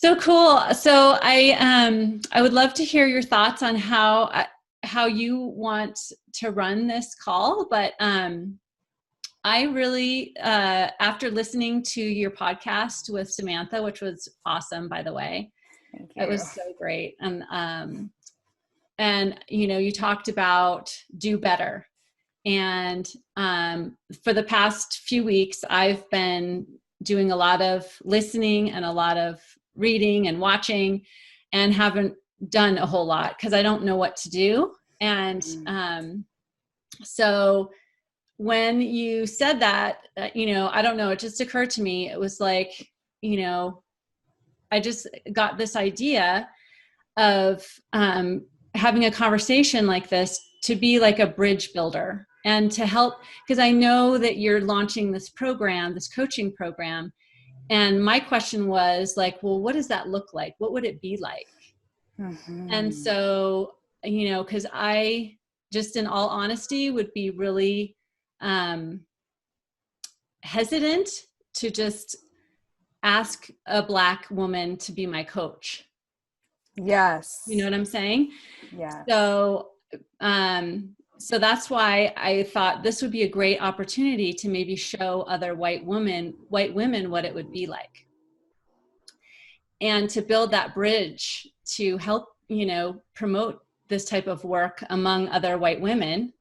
So cool. So I would love to hear your thoughts on how you want to run this call, but I really after listening to your podcast with Samantha, which was awesome, by the way. Thank It you. was so great. And you know, you talked about do better. And for the past few weeks, I've been doing a lot of listening and a lot of reading and watching, and haven't done a whole lot because I don't know what to do. And so when you said that, you know, I don't know, it just occurred to me. It was like, you know, I just got this idea of having a conversation like this to be like a bridge builder and to help, because I know that you're launching this program, this coaching program. And my question was like, well, what does that look like? What would it be like? And so, you know, because I just in all honesty would be really hesitant to just ask a Black woman to be my coach. Yes. You know what I'm saying? Yeah. So that's why I thought this would be a great opportunity to maybe show other white women what it would be like. And to build that bridge to help, you know, promote this type of work among other white women.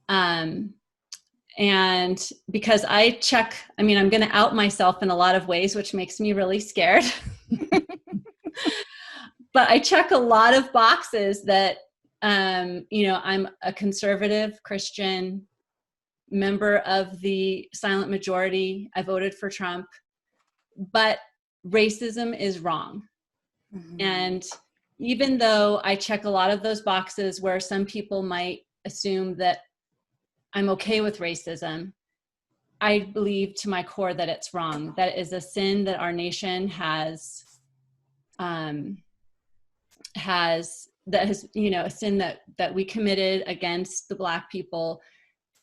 And because I'm going to out myself in a lot of ways, which makes me really scared. But I check a lot of boxes that, you know, I'm a conservative Christian member of the silent majority. I voted for Trump, but racism is wrong. And even though I check a lot of those boxes where some people might assume that I'm okay with racism, I believe to my core that it's wrong. That is a sin that our nation has, you know, a sin that we committed against the Black people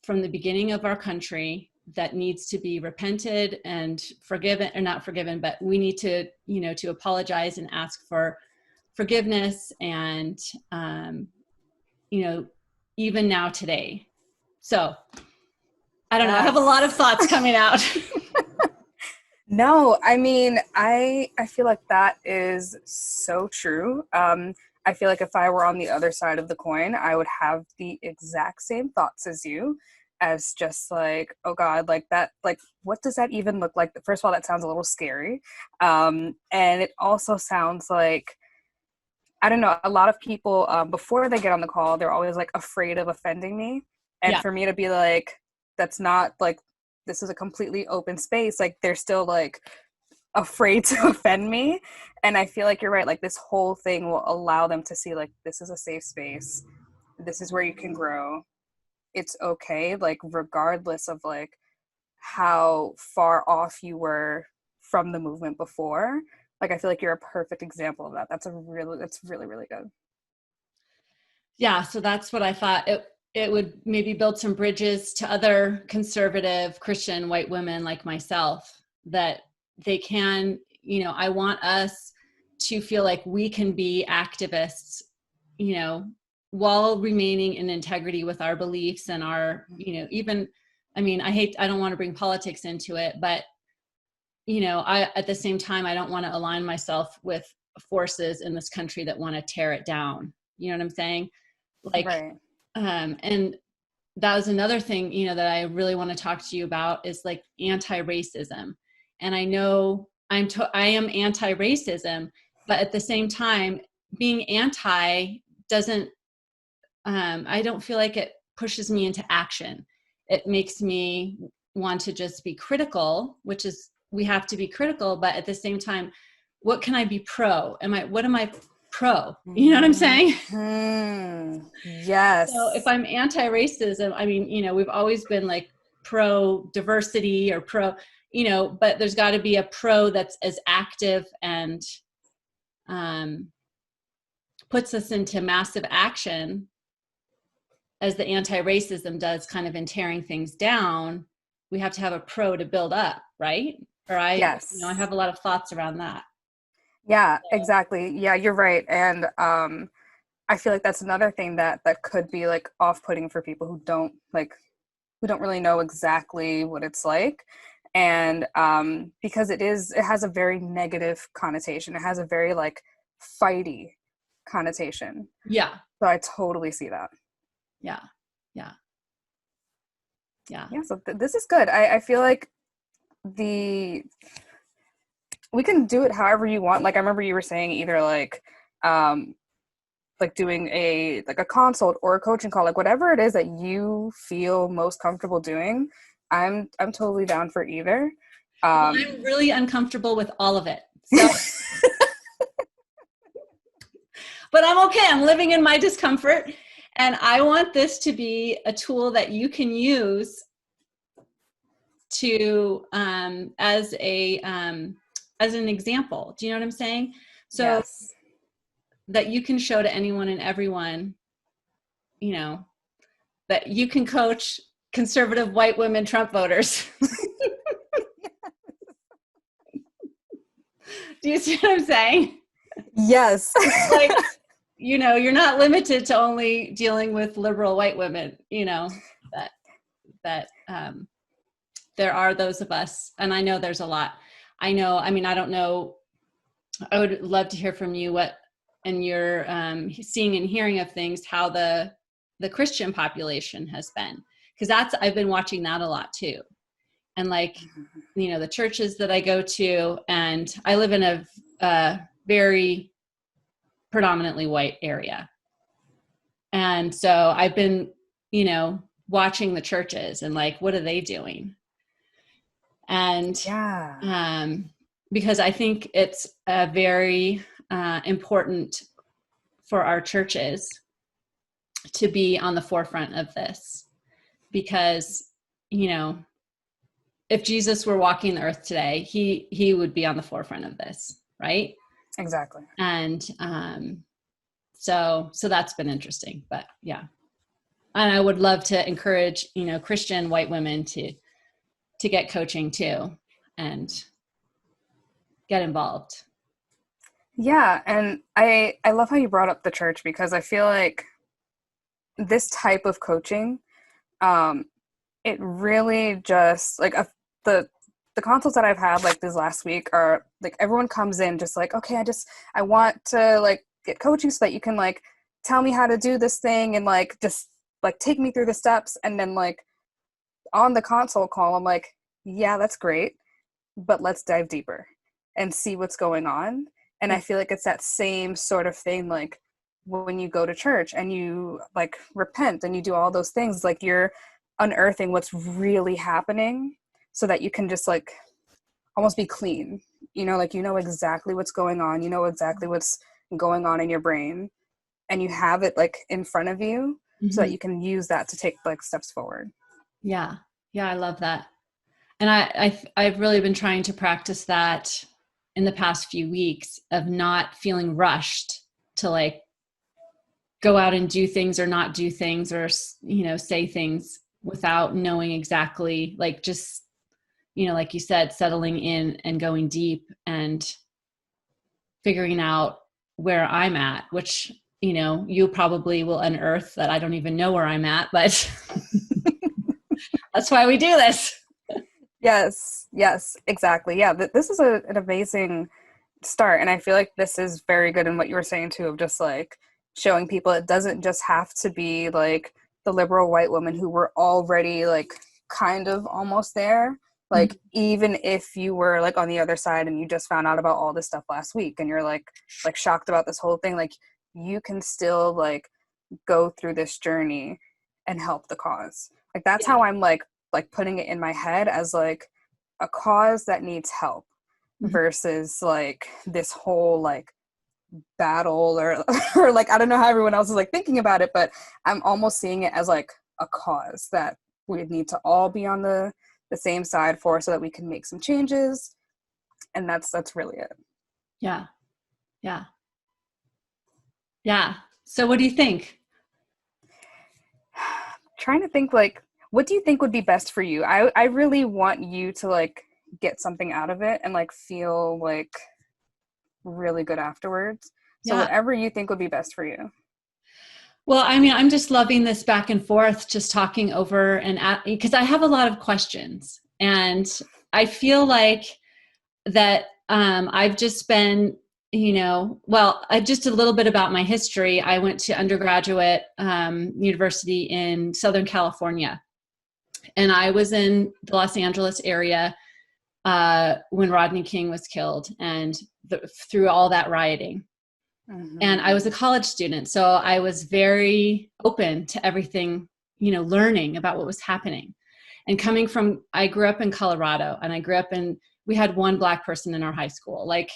from the beginning of our country that needs to be repented and forgiven, or not forgiven, but we need to, you know, to apologize and ask for forgiveness. And, you know, even now today. So I don't know. I have a lot of thoughts coming out. No, I mean, I feel like that is so true. I feel like if I were on the other side of the coin, I would have the exact same thoughts as you, as just like, oh God, like that, like, what does that even look like? First of all, that sounds a little scary. And it also sounds like, I don't know, a lot of people, before they get on the call, they're always like afraid of offending me. And Yeah. for me to be like, that's not like, this is a completely open space. Like they're still like afraid to offend me. And I feel like you're right. Like this whole thing will allow them to see like, this is a safe space. This is where you can grow. It's okay. Like regardless of like how far off you were from the movement before. Like, I feel like you're a perfect example of that. That's really, really good. Yeah. So that's what I thought. It would maybe build some bridges to other conservative Christian white women like myself, that they can, you know, I want us to feel like we can be activists, you know, while remaining in integrity with our beliefs and our, you know, even, I mean, I don't want to bring politics into it, but, you know, at the same time, I don't want to align myself with forces in this country that want to tear it down. You know what I'm saying? Like, Right. And that was another thing, you know, that I really want to talk to you about is like anti-racism. And I know I am anti-racism, but at the same time, being anti doesn't, I don't feel like it pushes me into action. It makes me want to just be critical, which is, we have to be critical, but at the same time, what can I be pro? What am I pro? You know what I'm saying? Yes. So if I'm anti-racism, I mean, you know, we've always been like pro diversity or pro, you know, but there's got to be a pro that's as active and puts us into massive action as the anti-racism does, kind of in tearing things down. We have to have a pro to build up, right? Or Yes. you know, I have a lot of thoughts around that. Yeah, exactly. Yeah, you're right. And I feel like that's another thing that could be like off-putting for people who don't really know exactly what it's like. And because it has a very negative connotation. It has a very like fighty connotation. Yeah. So I totally see that. Yeah. Yeah. Yeah. Yeah, so this is good. I feel like the we can do it however you want. Like I remember you were saying either um like doing a consult or a coaching call, like whatever it is that you feel most comfortable doing. I'm totally down for either. Well, Um I'm really uncomfortable with all of it. So, but I'm okay. I'm living in my discomfort. And I want this to be a tool that you can use to as an example. Do you know what I'm saying? So yes. that you can show to anyone and everyone, you know, that you can coach conservative white women Trump voters. Do you see what I'm saying? Yes. Like, you know, you're not limited to only dealing with liberal white women, you know, that there are those of us, and I know there's a lot. I know, I mean, I don't know, I would love to hear from you what, and your seeing and hearing of things, how the Christian population has been. Because that's, I've been watching that a lot too. And like, you know, the churches that I go to, and I live in a very predominantly white area. And so I've been, you know, watching the churches and like, what are they doing? And Yeah. because I think it's very important for our churches to be on the forefront of this, because, you know, if Jesus were walking the earth today, he would be on the forefront of this, right? Exactly. And so that's been interesting. But yeah, and I would love to encourage, you know, Christian white women to get coaching too and get involved. Yeah, and I love how you brought up the church because I feel like this type of coaching, um, it really just like the the consults that I've had like this last week are like everyone comes in just like, okay, I want to like get coaching so that you can like tell me how to do this thing and like just like take me through the steps. And then like on the consult call, I'm like, yeah, that's great, but let's dive deeper and see what's going on. And Yeah. I feel like it's that same sort of thing, like when you go to church and you like repent and you do all those things, like you're unearthing what's really happening so that you can just like almost be clean, you know, like you know exactly what's going on, you know exactly what's going on in your brain, and you have it like in front of you so that Mm-hmm. you can use that to take like steps forward. Yeah. Yeah. I love that. And I've really been trying to practice that in the past few weeks, of not feeling rushed to like go out and do things or not do things, or, you know, say things without knowing exactly, like just, you know, like you said, settling in and going deep and figuring out where I'm at, which, you know, you probably will unearth that I don't even know where I'm at, but that's why we do this. Yes, exactly. Yeah, this is an amazing start, and I feel like this is very good in what you were saying too, of just like showing people it doesn't just have to be like the liberal white woman who were already like kind of almost there. Like even if you were like on the other side and you just found out about all this stuff last week and you're like shocked about this whole thing, like you can still like go through this journey and help the cause. Like that's Yeah. how I'm like putting it in my head, as like a cause that needs help Mhm. versus like this whole like battle or or like I don't know how everyone else is like thinking about it, but I'm almost seeing it as like a cause that we need to all be on the same side for, so that we can make some changes. And that's really it. Yeah. Yeah. Yeah. So what do you think? Trying to think like, what do you think would be best for you? I really want you to like get something out of it and like feel like really good afterwards. So Yeah. whatever you think would be best for you. Well, I mean, I'm just loving this back and forth, just talking over and at, because I have a lot of questions, and I feel like that I've just been, just a little bit about my history. I went to undergraduate university in Southern California, and I was in the Los Angeles area when Rodney King was killed, and through all that rioting. Mm-hmm. And I was a college student, so I was very open to everything, learning about what was happening. And I grew up in Colorado, and we had one Black person in our high school. Like,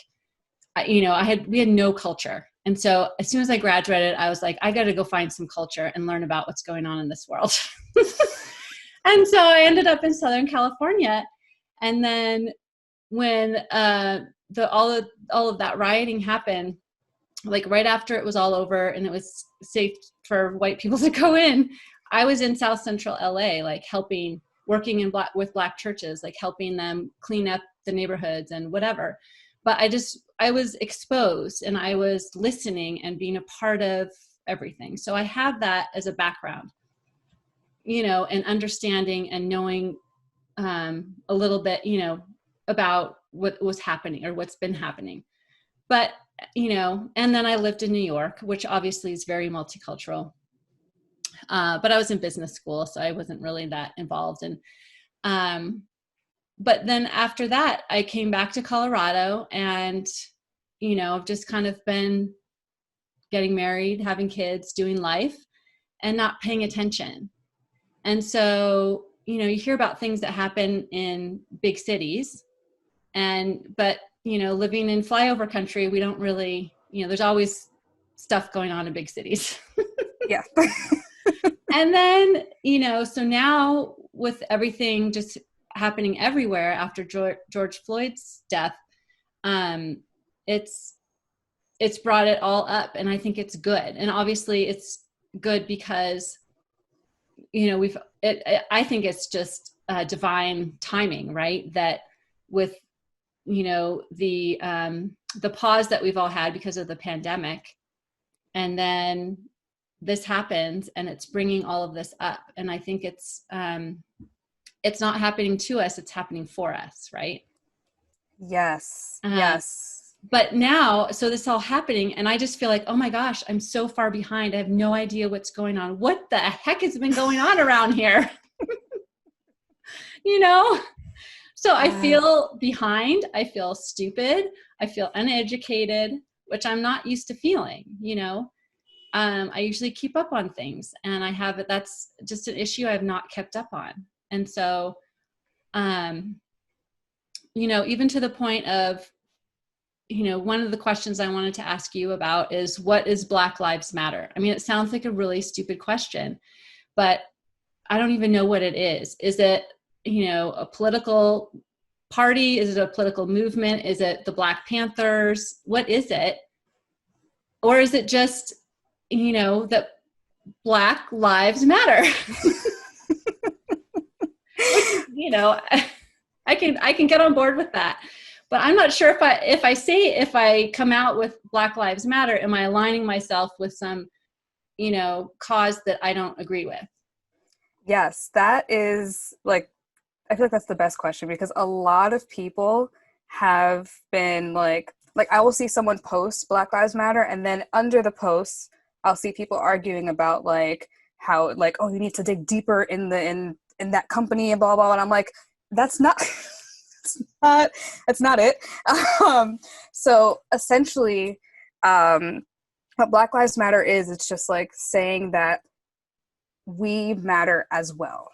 we had no culture. And so as soon as I graduated, I was like, I got to go find some culture and learn about what's going on in this world. And so I ended up in Southern California. And then when all of that rioting happened, like right after it was all over and it was safe for white people to go in, I was in South Central LA, like working with Black churches, like helping them clean up the neighborhoods and whatever. But I was exposed, and I was listening and being a part of everything. So I have that as a background, and understanding and knowing a little bit, about what was happening or what's been happening. But, and then I lived in New York, which obviously is very multicultural. But I was in business school, so I wasn't really that involved. And, but then after that, I came back to Colorado, and, I've just kind of been getting married, having kids, doing life, and not paying attention. And so, you hear about things that happen in big cities, but living in flyover country, we don't really, there's always stuff going on in big cities. Yeah. And then, so now with everything just happening everywhere after George Floyd's death, it's brought it all up, and I think it's good. And obviously it's good because, I think it's just divine timing, right? That with, the pause that we've all had because of the pandemic, and then this happens, and it's bringing all of this up. And I think it's not happening to us, it's happening for us, right? Yes. Yes. But now, so this is all happening, and I just feel like, oh my gosh, I'm so far behind. I have no idea what's going on. What the heck has been going on around here? So I feel behind, I feel stupid, I feel uneducated, which I'm not used to feeling, I usually keep up on things, and that's just an issue I've not kept up on. And so, even to the point of, one of the questions I wanted to ask you about is, what is Black Lives Matter? I mean, it sounds like a really stupid question, but I don't even know what it is. Is it, a political party? Is it a political movement? Is it the Black Panthers? What is it? Or is it just, that Black Lives Matter? I can get on board with that. But I'm not sure if I come out with Black Lives Matter, am I aligning myself with some, cause that I don't agree with? Yes, that is I feel like that's the best question, because a lot of people have been like I will see someone post Black Lives Matter, and then under the posts, I'll see people arguing about how oh, you need to dig deeper in that company and blah blah. And I'm like, that's not that's not it. So essentially, what Black Lives Matter is, it's just saying that we matter as well,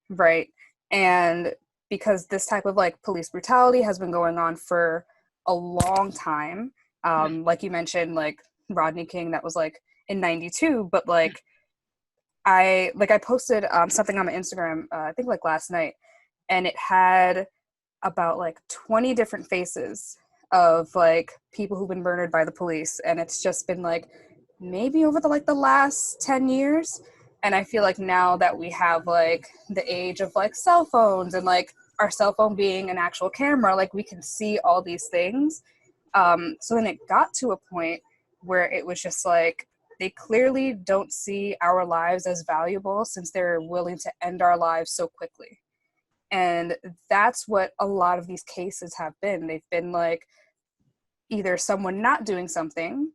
right? And because this type of police brutality has been going on for a long time, like you mentioned, Rodney King, that was in 92, but I posted something on my Instagram, I think last night, and it had about 20 different faces of people who've been murdered by the police, and it's just been maybe over the last 10 years. And I feel now that we have the age of cell phones, and our cell phone being an actual camera, we can see all these things. So then it got to a point where it was just like, they clearly don't see our lives as valuable since they're willing to end our lives so quickly. And that's what a lot of these cases have been. They've been like either someone not doing something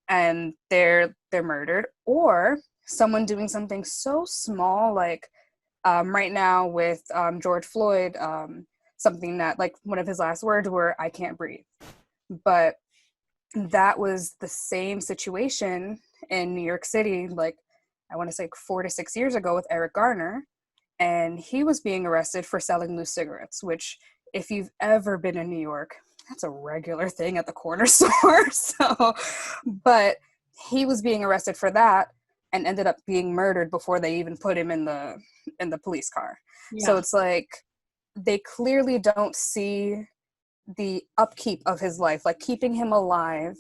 and they're murdered, or someone doing something so small, like right now with George Floyd, something that like one of his last words were, "I can't breathe." But that was the same situation in New York City, like I want to say 4 to 6 years ago with Eric Garner, and he was being arrested for selling loose cigarettes, which if you've ever been in New York, that's a regular thing at the corner store. So, but he was being arrested for that and ended up being murdered before they even put him in the police car. Yeah. So it's like they clearly don't see the upkeep of his life, like keeping him alive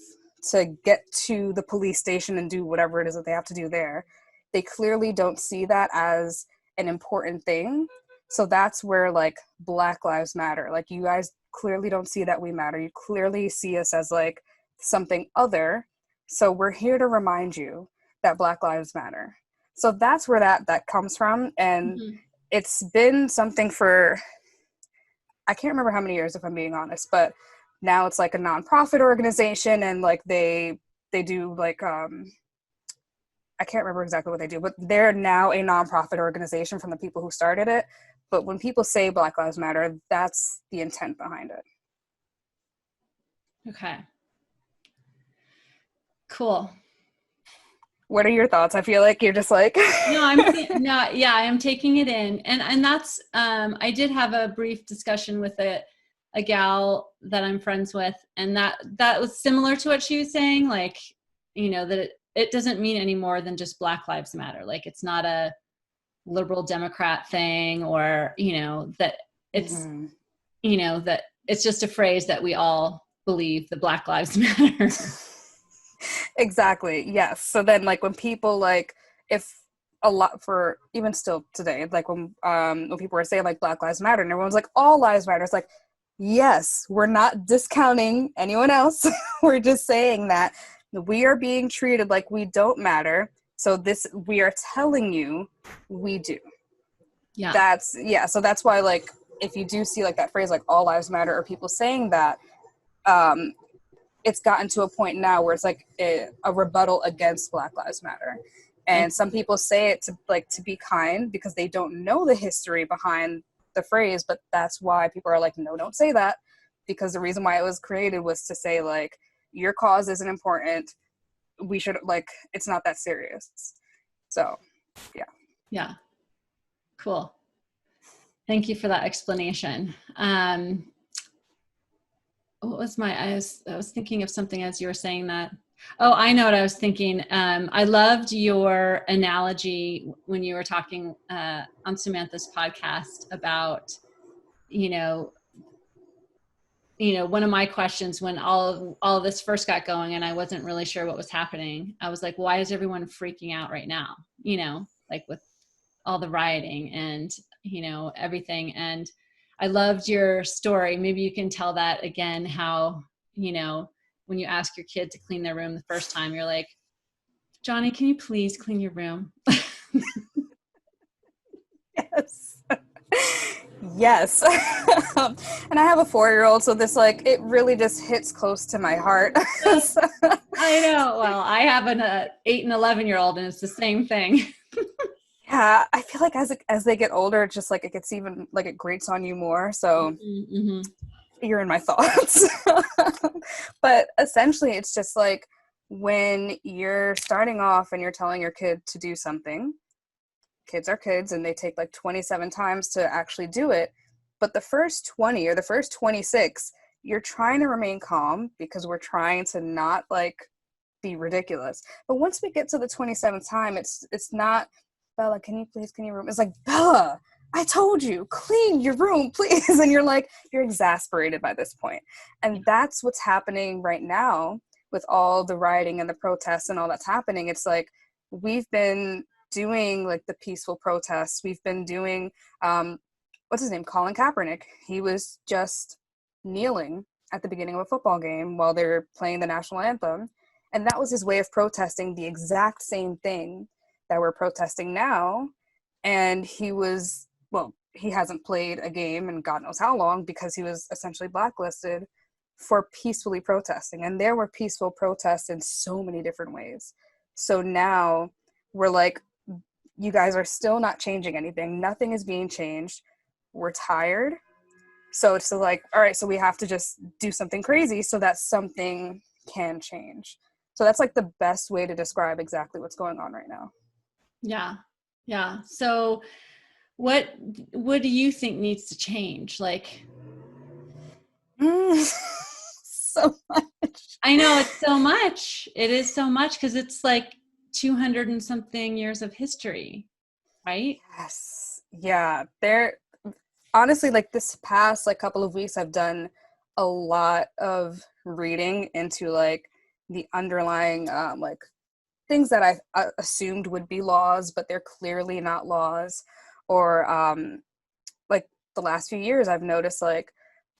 to get to the police station and do whatever it is that they have to do there. They clearly don't see that as an important thing. So that's where like Black Lives Matter, like you guys clearly don't see that we matter. You clearly see us as like something other. So we're here to remind you that Black Lives Matter. So that's where that comes from. And it's been something for, I can't remember how many years, if I'm being honest, but now it's like a nonprofit organization, and like they do like I can't remember exactly what they do, but they're now a nonprofit organization from the people who started it. But when people say Black Lives Matter, that's the intent behind it. Okay. Cool. What are your thoughts? I feel like you're just like No, I'm taking it in. And that's I did have a brief discussion with a gal that I'm friends with, and that was similar to what she was saying, like, you know, that it doesn't mean any more than just Black Lives Matter. Like it's not a liberal Democrat thing, or, you know, that it's you know, that it's just a phrase that we all believe that Black Lives Matter. Exactly. Yes. So then like when people like, if a lot for even still today, like when people are saying like Black Lives Matter and everyone's like all lives matter, it's like, yes, we're not discounting anyone else. We're just saying that we are being treated like we don't matter. So this, we are telling you we do. Yeah. So that's why like if you do see like that phrase like all lives matter, or people saying that, it's gotten to a point now where it's like a rebuttal against Black Lives Matter. And some people say it to be kind because they don't know the history behind the phrase, but that's why people are like, no, don't say that, because the reason why it was created was to say like, your cause isn't important. We should like, it's not that serious. So, yeah. Yeah. Cool. Thank you for that explanation. What was I was thinking of something as you were saying that. Oh, I know what I was thinking. I loved your analogy when you were talking on Samantha's podcast about, you know, one of my questions when all of this first got going and I wasn't really sure what was happening, I was like, why is everyone freaking out right now? You know, like with all the rioting and, you know, everything. And I loved your story. Maybe you can tell that again, how, you know, when you ask your kid to clean their room the first time, you're like, Johnny, can you please clean your room? Yes. Yes. And I have a 4-year-old, so this like it really just hits close to my heart. So. I know. Well, I have an 8 and 11-year-old, and it's the same thing. Yeah, I feel like as they get older, it's just like it gets even like it grates on you more. So you're in my thoughts. But essentially, it's just like when you're starting off and you're telling your kid to do something. Kids are kids, and they take like 27 times to actually do it. But the first 20 or the first 26, you're trying to remain calm because we're trying to not like be ridiculous. But once we get to the 27th time, it's not, Bella, can you please clean your room? It's like, Bella, I told you, clean your room, please. And you're like, you're exasperated by this point. And that's what's happening right now with all the rioting and the protests and all that's happening. It's like, we've been doing like the peaceful protests. We've been doing, what's his name? Colin Kaepernick. He was just kneeling at the beginning of a football game while they're playing the national anthem. And that was his way of protesting the exact same thing that we're protesting now. And he was, well, he hasn't played a game in God knows how long because he was essentially blacklisted for peacefully protesting. And there were peaceful protests in so many different ways. So now we're like, you guys are still not changing anything. Nothing is being changed. We're tired. So it's like, all right, so we have to just do something crazy so that something can change. So that's like the best way to describe exactly what's going on right now. Yeah. Yeah. So what do you think needs to change? Like, So much. I know it's so much. It is so much because it's like 200 and something years of history, right? Yes. Yeah. There, honestly, like this past like couple of weeks, I've done a lot of reading into like the underlying like things that I assumed would be laws, but they're clearly not laws. Or like the last few years, I've noticed like,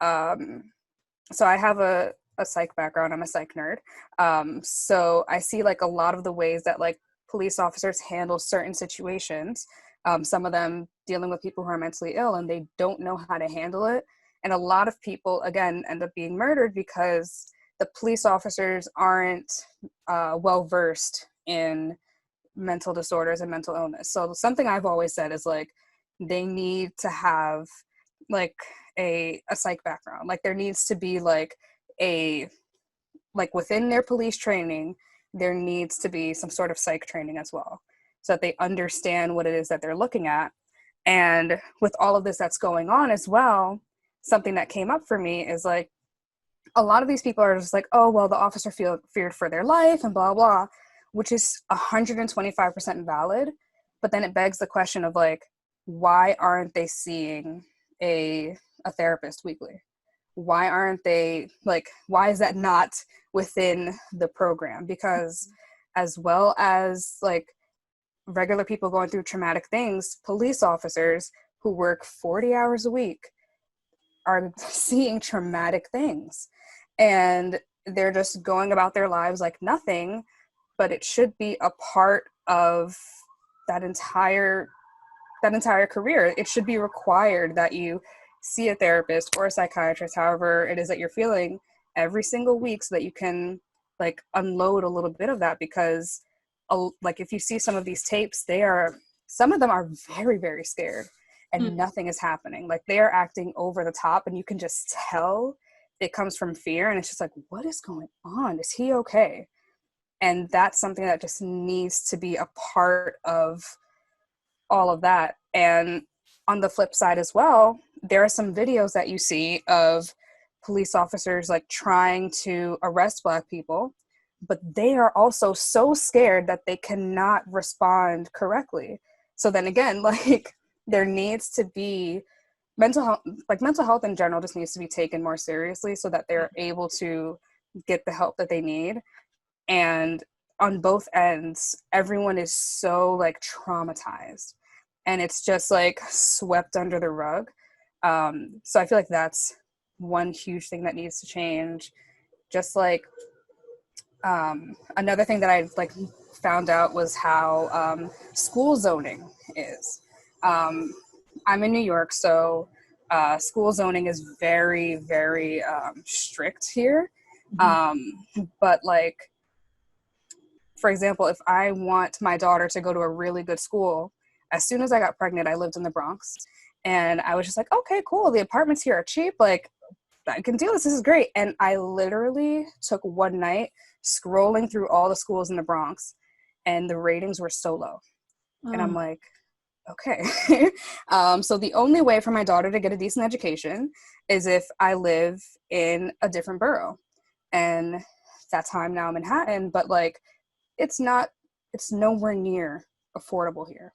so I have a psych background. I'm a psych nerd. So I see like a lot of the ways that like police officers handle certain situations. Some of them dealing with people who are mentally ill and they don't know how to handle it. And a lot of people, again, end up being murdered because the police officers aren't well versed in mental disorders and mental illness. So something I've always said is like they need to have like a psych background. Like there needs to be like a like within their police training, there needs to be some sort of psych training as well, so that they understand what it is that they're looking at. And with all of this that's going on as well, something that came up for me is like a lot of these people are just like, oh, well, the officer feared for their life and blah, blah, which is 125% valid. But then it begs the question of like, why aren't they seeing a therapist weekly? Why aren't they like, why is that not within the program? Because as well as like regular people going through traumatic things, police officers who work 40 hours a week are seeing traumatic things, and they're just going about their lives like nothing. But it should be a part of that entire career. It should be required that you see a therapist or a psychiatrist, however it is that you're feeling, every single week, so that you can like unload a little bit of that. Because like if you see some of these tapes, some of them are very, very scared and nothing is happening. Like they are acting over the top and you can just tell it comes from fear. And it's just like, what is going on? Is he okay? And that's something that just needs to be a part of all of that. And on the flip side as well, there are some videos that you see of police officers like trying to arrest Black people, but they are also so scared that they cannot respond correctly. So then again, like there needs to be mental health in general just needs to be taken more seriously so that they're able to get the help that they need. And on both ends, everyone is so like traumatized and it's just like swept under the rug. So I feel like that's one huge thing that needs to change. Just like another thing that I like found out was how school zoning is. I'm in New York, so school zoning is very, very strict here. But like, for example, if I want my daughter to go to a really good school, as soon as I got pregnant, I lived in the Bronx. And I was just like, okay, cool. The apartments here are cheap. Like, I can do this. This is great. And I literally took one night scrolling through all the schools in the Bronx, and the ratings were so low. And I'm like, okay. So the only way for my daughter to get a decent education is if I live in a different borough. And that's how I'm now in Manhattan. But like, it's nowhere near affordable here.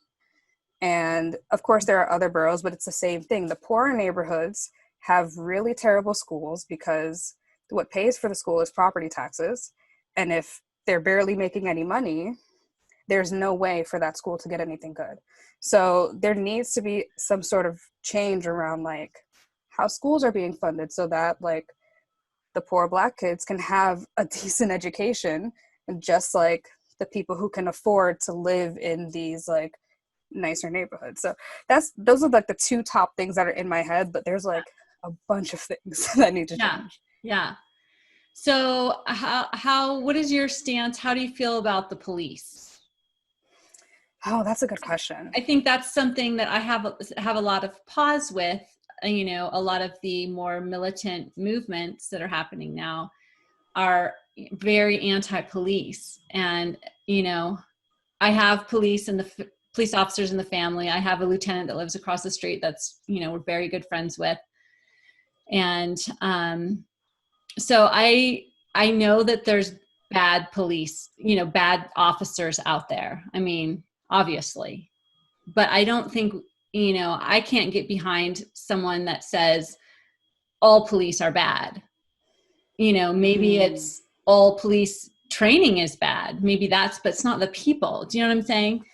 And of course there are other boroughs, but it's the same thing. The poorer neighborhoods have really terrible schools because what pays for the school is property taxes. And if they're barely making any money, there's no way for that school to get anything good. So there needs to be some sort of change around like how schools are being funded so that like the poor Black kids can have a decent education, and just like the people who can afford to live in these like nicer neighborhoods. So those are like the two top things that are in my head, but there's like a bunch of things that need to Yeah. change. Yeah. So what is your stance? How do you feel about the police? Oh, that's a good question. I think that's something that I have a lot of pause with. A lot of the more militant movements that are happening now are very anti-police, and I have police officers in the family. I have a lieutenant that lives across the street that's we're very good friends with, and so I know that there's bad police, bad officers out there. I mean, obviously, but I don't think, I can't get behind someone that says all police are bad. Maybe it's all police training is bad. Maybe but it's not the people. Do you know what I'm saying?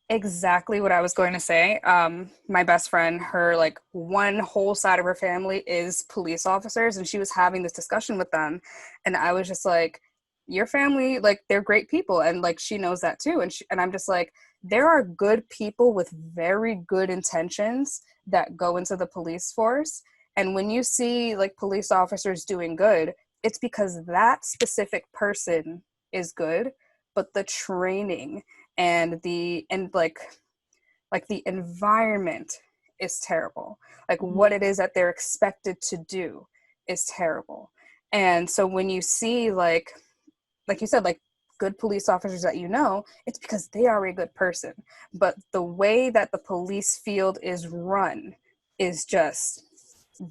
Exactly what I was going to say. My best friend, her like one whole side of her family is police officers, and she was having this discussion with them, and I was just like, your family, like, they're great people, and like she knows that too, and I'm just like, there are good people with very good intentions that go into the police force, and when you see like police officers doing good, it's because that specific person is good, but the training and like the environment is terrible. Like what it is that they're expected to do is terrible. And so when you see like you said, like good police officers that it's because they are a good person. But the way that the police field is run is just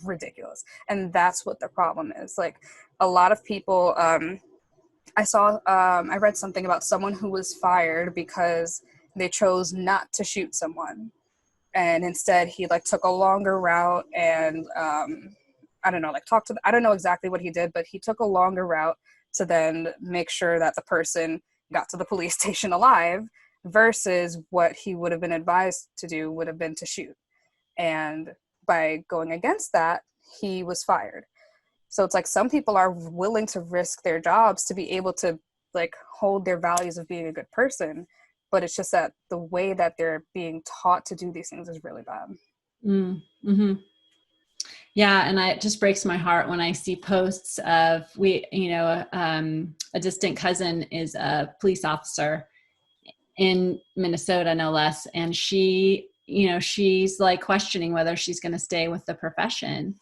ridiculous. And that's what the problem is. Like a lot of people, I read something about someone who was fired because they chose not to shoot someone, and instead he like took a longer route and I don't know, like I don't know exactly what he did, but he took a longer route to then make sure that the person got to the police station alive, versus what he would have been advised to do would have been to shoot. And by going against that, he was fired. So it's like some people are willing to risk their jobs to be able to like hold their values of being a good person, but it's just that the way that they're being taught to do these things is really bad. Mm-hmm. Yeah, and it just breaks my heart when I see posts of a distant cousin is a police officer in Minnesota, no less, and she's like questioning whether she's going to stay with the profession.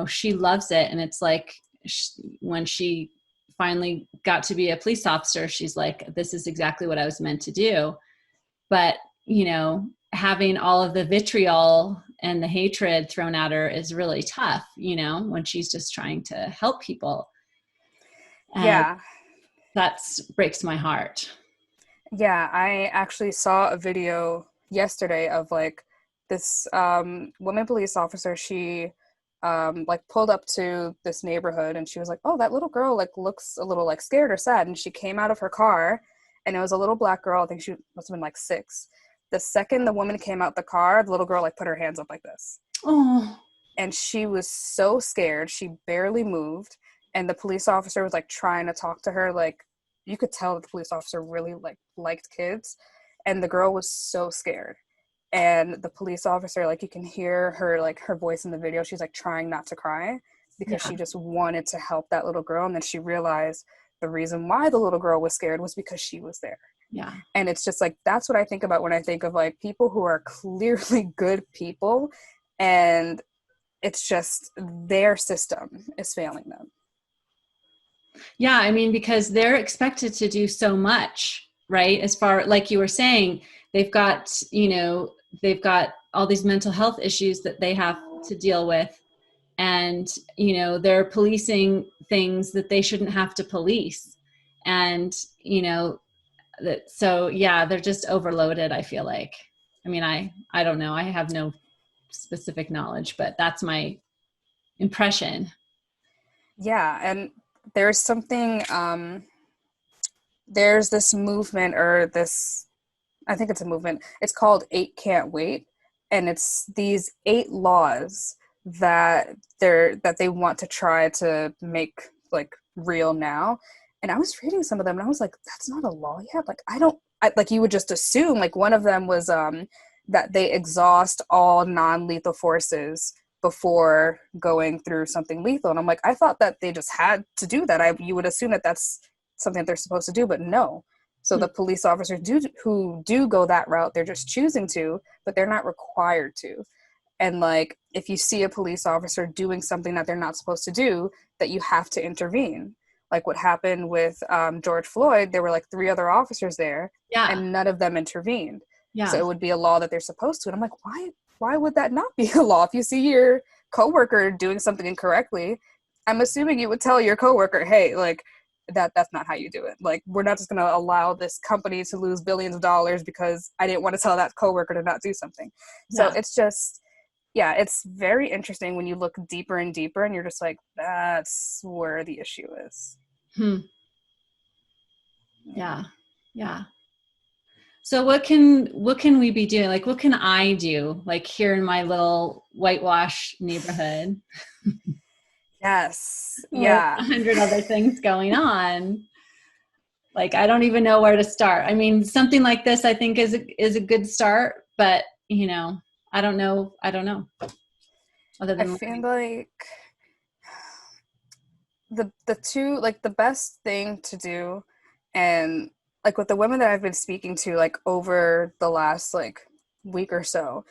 She loves it, and it's like when she finally got to be a police officer, she's like, this is exactly what I was meant to do. But having all of the vitriol and the hatred thrown at her is really tough, when she's just trying to help people. And yeah, that breaks my heart. yeah, I actually saw a video yesterday of like this woman police officer. She like pulled up to this neighborhood, and she was like, oh, that little girl like looks a little like scared or sad, and she came out of her car, and it was a little Black girl. I think she must have been like 6. The second the woman came out the car, the little girl like put her hands up like this. Oh. And she was so scared, she barely moved, and the police officer was like trying to talk to her. Like you could tell that the police officer really like liked kids, and the girl was so scared. And the police officer, like you can hear her like her voice in the video, she's like trying not to cry because she just wanted to help that little girl. And then she realized the reason why the little girl was scared was because she was there. Yeah. And it's just like, that's what I think about when I think of like people who are clearly good people, and it's just their system is failing them. Yeah, I mean, because they're expected to do so much, right? As far, like you were saying, they've got all these mental health issues that they have to deal with. And, they're policing things that they shouldn't have to police. And, so yeah, they're just overloaded, I feel like. I mean, I don't know. I have no specific knowledge, but that's my impression. Yeah. And there's something, there's this movement, or this, I think it's a movement. It's called 8 Can't Wait. And it's these 8 laws that they want to try to make like real now. And I was reading some of them and I was like, that's not a law yet. Like, like you would just assume, like one of them was that they exhaust all non-lethal forces before going through something lethal. And I'm like, I thought that they just had to do that. You would assume that that's something that they're supposed to do, but no. So the police officers who do go that route, they're just choosing to, but they're not required to. And like, if you see a police officer doing something that they're not supposed to do, that you have to intervene. Like what happened with George Floyd, there were like 3 other officers there, and none of them intervened. So it would be a law that they're supposed to. And I'm like, why would that not be a law? If you see your coworker doing something incorrectly, I'm assuming you would tell your coworker, hey, like that's not how you do it. Like, we're not just going to allow this company to lose billions of dollars because I didn't want to tell that coworker to not do something. So it's just, it's very interesting when you look deeper and deeper and you're just like, that's where the issue is. Yeah. So what can we be doing? Like, what can I do, like here in my little whitewash neighborhood? Yes. With 100 other things going on. Like, I don't even know where to start. I mean, something like this, I think is a good start, but I don't know. Other than I feel like the two, like the best thing to do, and like with the women that I've been speaking to, like over the last like week or so,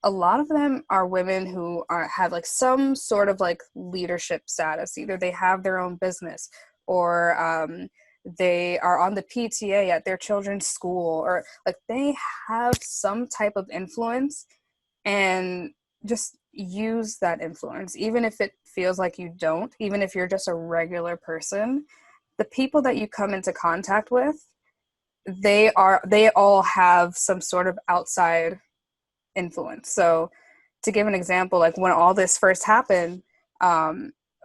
a lot of them are women who have like some sort of like leadership status. Either they have their own business, or they are on the PTA at their children's school, or like they have some type of influence, and just use that influence, even if it feels like you don't, even if you're just a regular person. The people that you come into contact with, they all have some sort of outside influence. So to give an example, like when all this first happened,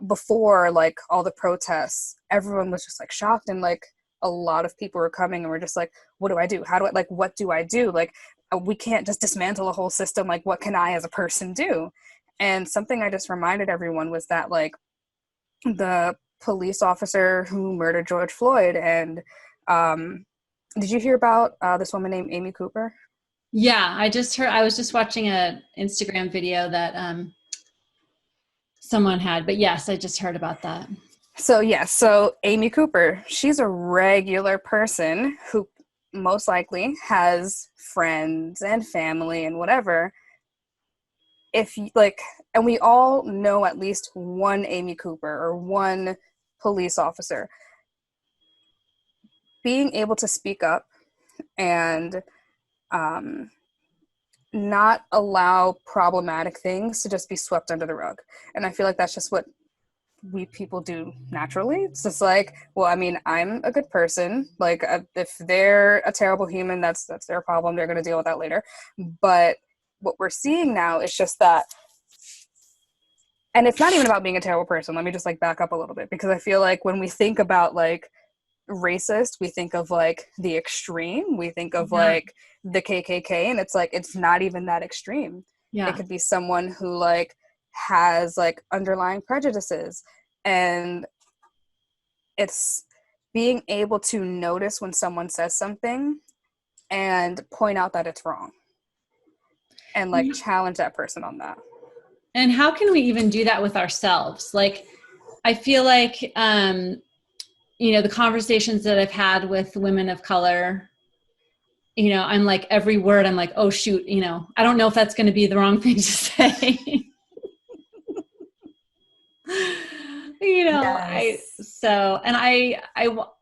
before like all the protests, everyone was just like shocked, and like a lot of people were coming and were just like, what do I do? What do I do? Like, we can't just dismantle a whole system. Like, what can I as a person do? And something I just reminded everyone was that like the police officer who murdered George Floyd, and did you hear about this woman named Amy Cooper? Yeah, I was just watching a Instagram video that someone had, but yes, I just heard about that. So Amy Cooper, she's a regular person who most likely has friends and family and whatever. If you like, and we all know at least one Amy Cooper or one police officer. Being able to speak up and not allow problematic things to just be swept under the rug. And I feel like that's just what we people do naturally. It's just like, well, I mean, I'm a good person. Like, if they're a terrible human, that's their problem. They're going to deal with that later. But what we're seeing now is just that, and it's not even about being a terrible person. Let me just like back up a little bit, because I feel like when we think about like racist, we think of like the extreme. We think of like the KKK, and it's like, it's not even that extreme. It could be someone who like has like underlying prejudices, and it's being able to notice when someone says something and point out that it's wrong, and like challenge that person on that. And how can we even do that with ourselves? Like, I feel like the conversations that I've had with women of color, I'm like, every word I'm like, oh shoot, I don't know if that's going to be the wrong thing to say.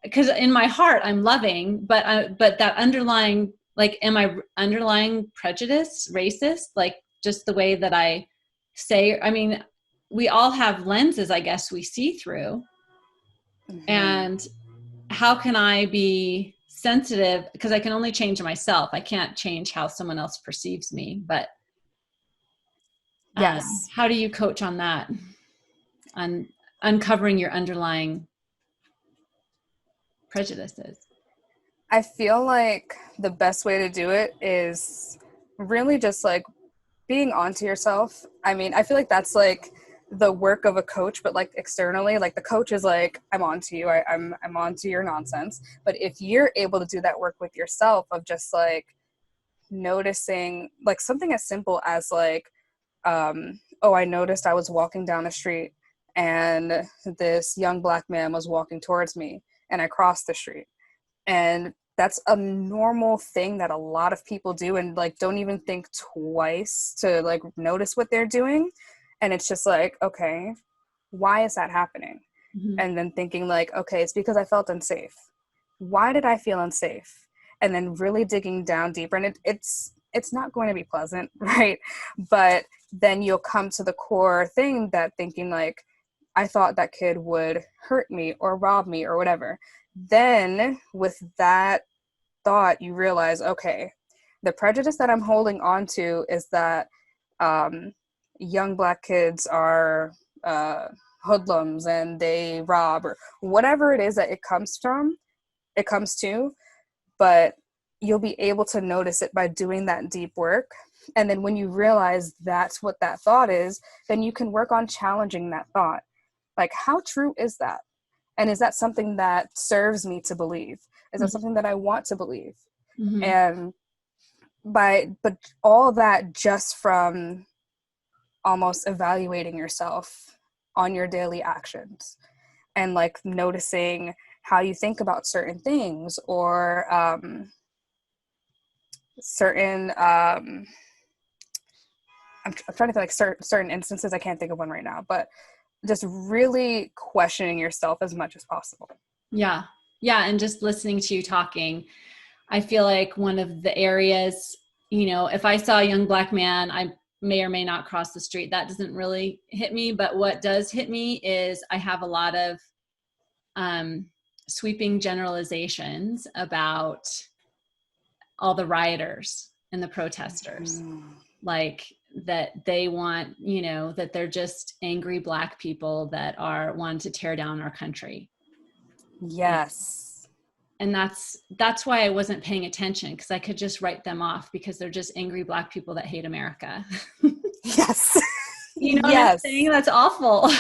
Because in my heart I'm loving, but that underlying, like, am I underlying prejudice, racist? Like, just the way that I say, I mean, we all have lenses, I guess, we see through. And how can I be sensitive? Because I can only change myself. I can't change how someone else perceives me, but how do you coach on that? On uncovering your underlying prejudices? I feel like the best way to do it is really just like being onto yourself. I mean, I feel like that's like the work of a coach, but like externally, like the coach is like, I'm on to you. I'm on to your nonsense. But if you're able to do that work with yourself of just like noticing like something as simple as like, oh, I noticed I was walking down the street and this young Black man was walking towards me and I crossed the street. And that's a normal thing that a lot of people do and like don't even think twice to like notice what they're doing. And it's just like, okay, why is that happening? Mm-hmm. And then thinking like, okay, it's because I felt unsafe. Why did I feel unsafe? And then really digging down deeper. And it's not going to be pleasant, right? But then you'll come to the core thing that thinking like, I thought that kid would hurt me or rob me or whatever. Then with that thought, you realize, okay, the prejudice that I'm holding on to is that young Black kids are hoodlums and they rob or whatever it is that it comes to, but you'll be able to notice it by doing that deep work. And then when you realize that's what that thought is, then you can work on challenging that thought. Like, how true is that? And is that something that serves me to believe? Is that something that I want to believe? Mm-hmm. And but all that just from almost evaluating yourself on your daily actions and like noticing how you think about certain things or certain I'm trying to think like certain instances. I can't think of one right now, but just really questioning yourself as much as possible. Yeah. Yeah. And just listening to you talking, I feel like one of the areas, if I saw a young Black man, I may or may not cross the street. That doesn't really hit me. But what does hit me is I have a lot of sweeping generalizations about all the rioters and the protesters. Like that they want, that they're just angry Black people that are wanting to tear down our country. Yes. And that's why I wasn't paying attention, because I could just write them off because they're just angry Black people that hate America. Yes. You know yes. what I'm saying? That's awful.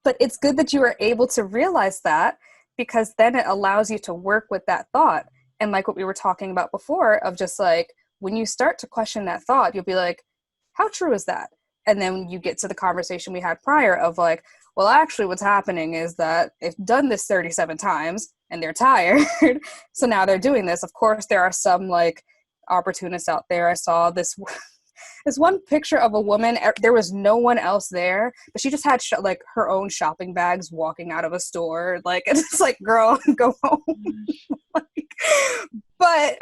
But it's good that you were able to realize that, because then it allows you to work with that thought. And like what we were talking about before of just like, when you start to question that thought, you'll be like, how true is that? And then you get to the conversation we had prior of like, well, actually what's happening is that they've done this 37 times and they're tired. So now they're doing this. Of course, there are some like opportunists out there. I saw this one picture of a woman. There was no one else there, but she just had like her own shopping bags walking out of a store. Like, it's like, girl, go home. Like, but,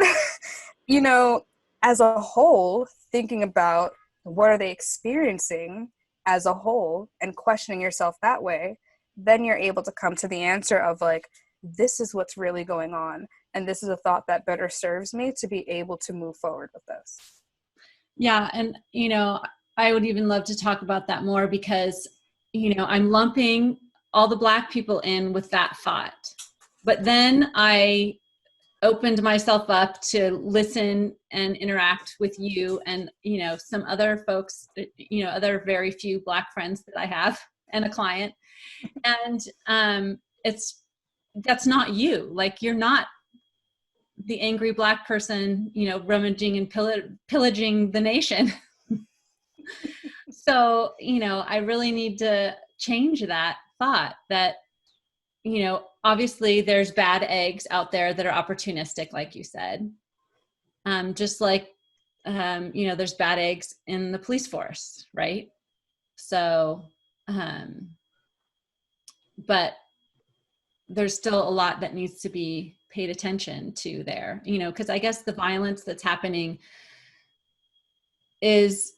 as a whole, thinking about what are they experiencing as a whole and questioning yourself that way, then you're able to come to the answer of like, this is what's really going on. And this is a thought that better serves me to be able to move forward with this. Yeah. And, I would even love to talk about that more because, I'm lumping all the Black people in with that thought. But then I opened myself up to listen and interact with you and, some other folks, other very few Black friends that I have and a client. And that's not you. Like, you're not the angry Black person, rummaging and pillaging the nation. So, I really need to change that thought that, obviously there's bad eggs out there that are opportunistic, like you said. Just like, there's bad eggs in the police force, right? So, but there's still a lot that needs to be paid attention to there, because I guess the violence that's happening is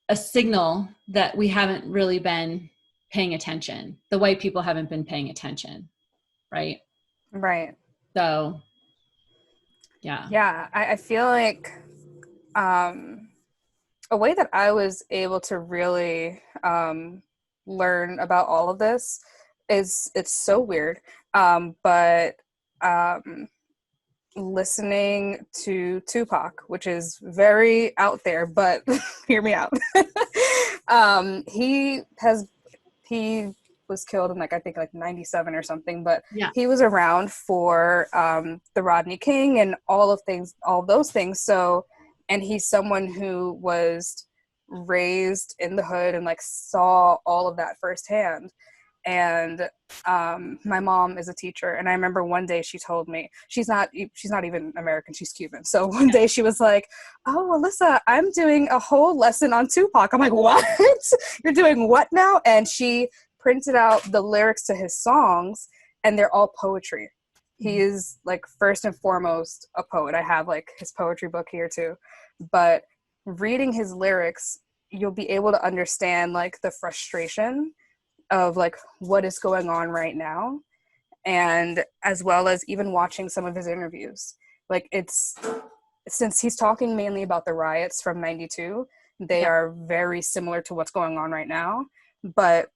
a signal that we haven't really been paying attention. The white people haven't been paying attention, right? Right. So, yeah. Yeah, I feel like a way that I was able to really learn about all of this is, it's so weird, but listening to Tupac, which is very out there, but hear me out. He was killed in like, I think like 97 or something, but Yeah. he was around for the Rodney King and all of those things. So, and he's someone who was raised in the hood and like saw all of that firsthand. And my mom is a teacher, and I remember one day she told me, she's not even American, she's Cuban. So one day she was like, "Oh, Alyssa, I'm doing a whole lesson on Tupac." I'm like, "What? You're doing what now?" And she printed out the lyrics to his songs, and they're all poetry. He is like first and foremost a poet. I have like his poetry book here too, but reading his lyrics, you'll be able to understand like the frustration of like what is going on right now, and as well as even watching some of his interviews. Like, it's, since he's talking mainly about the riots from 92, they are very similar to what's going on right now, but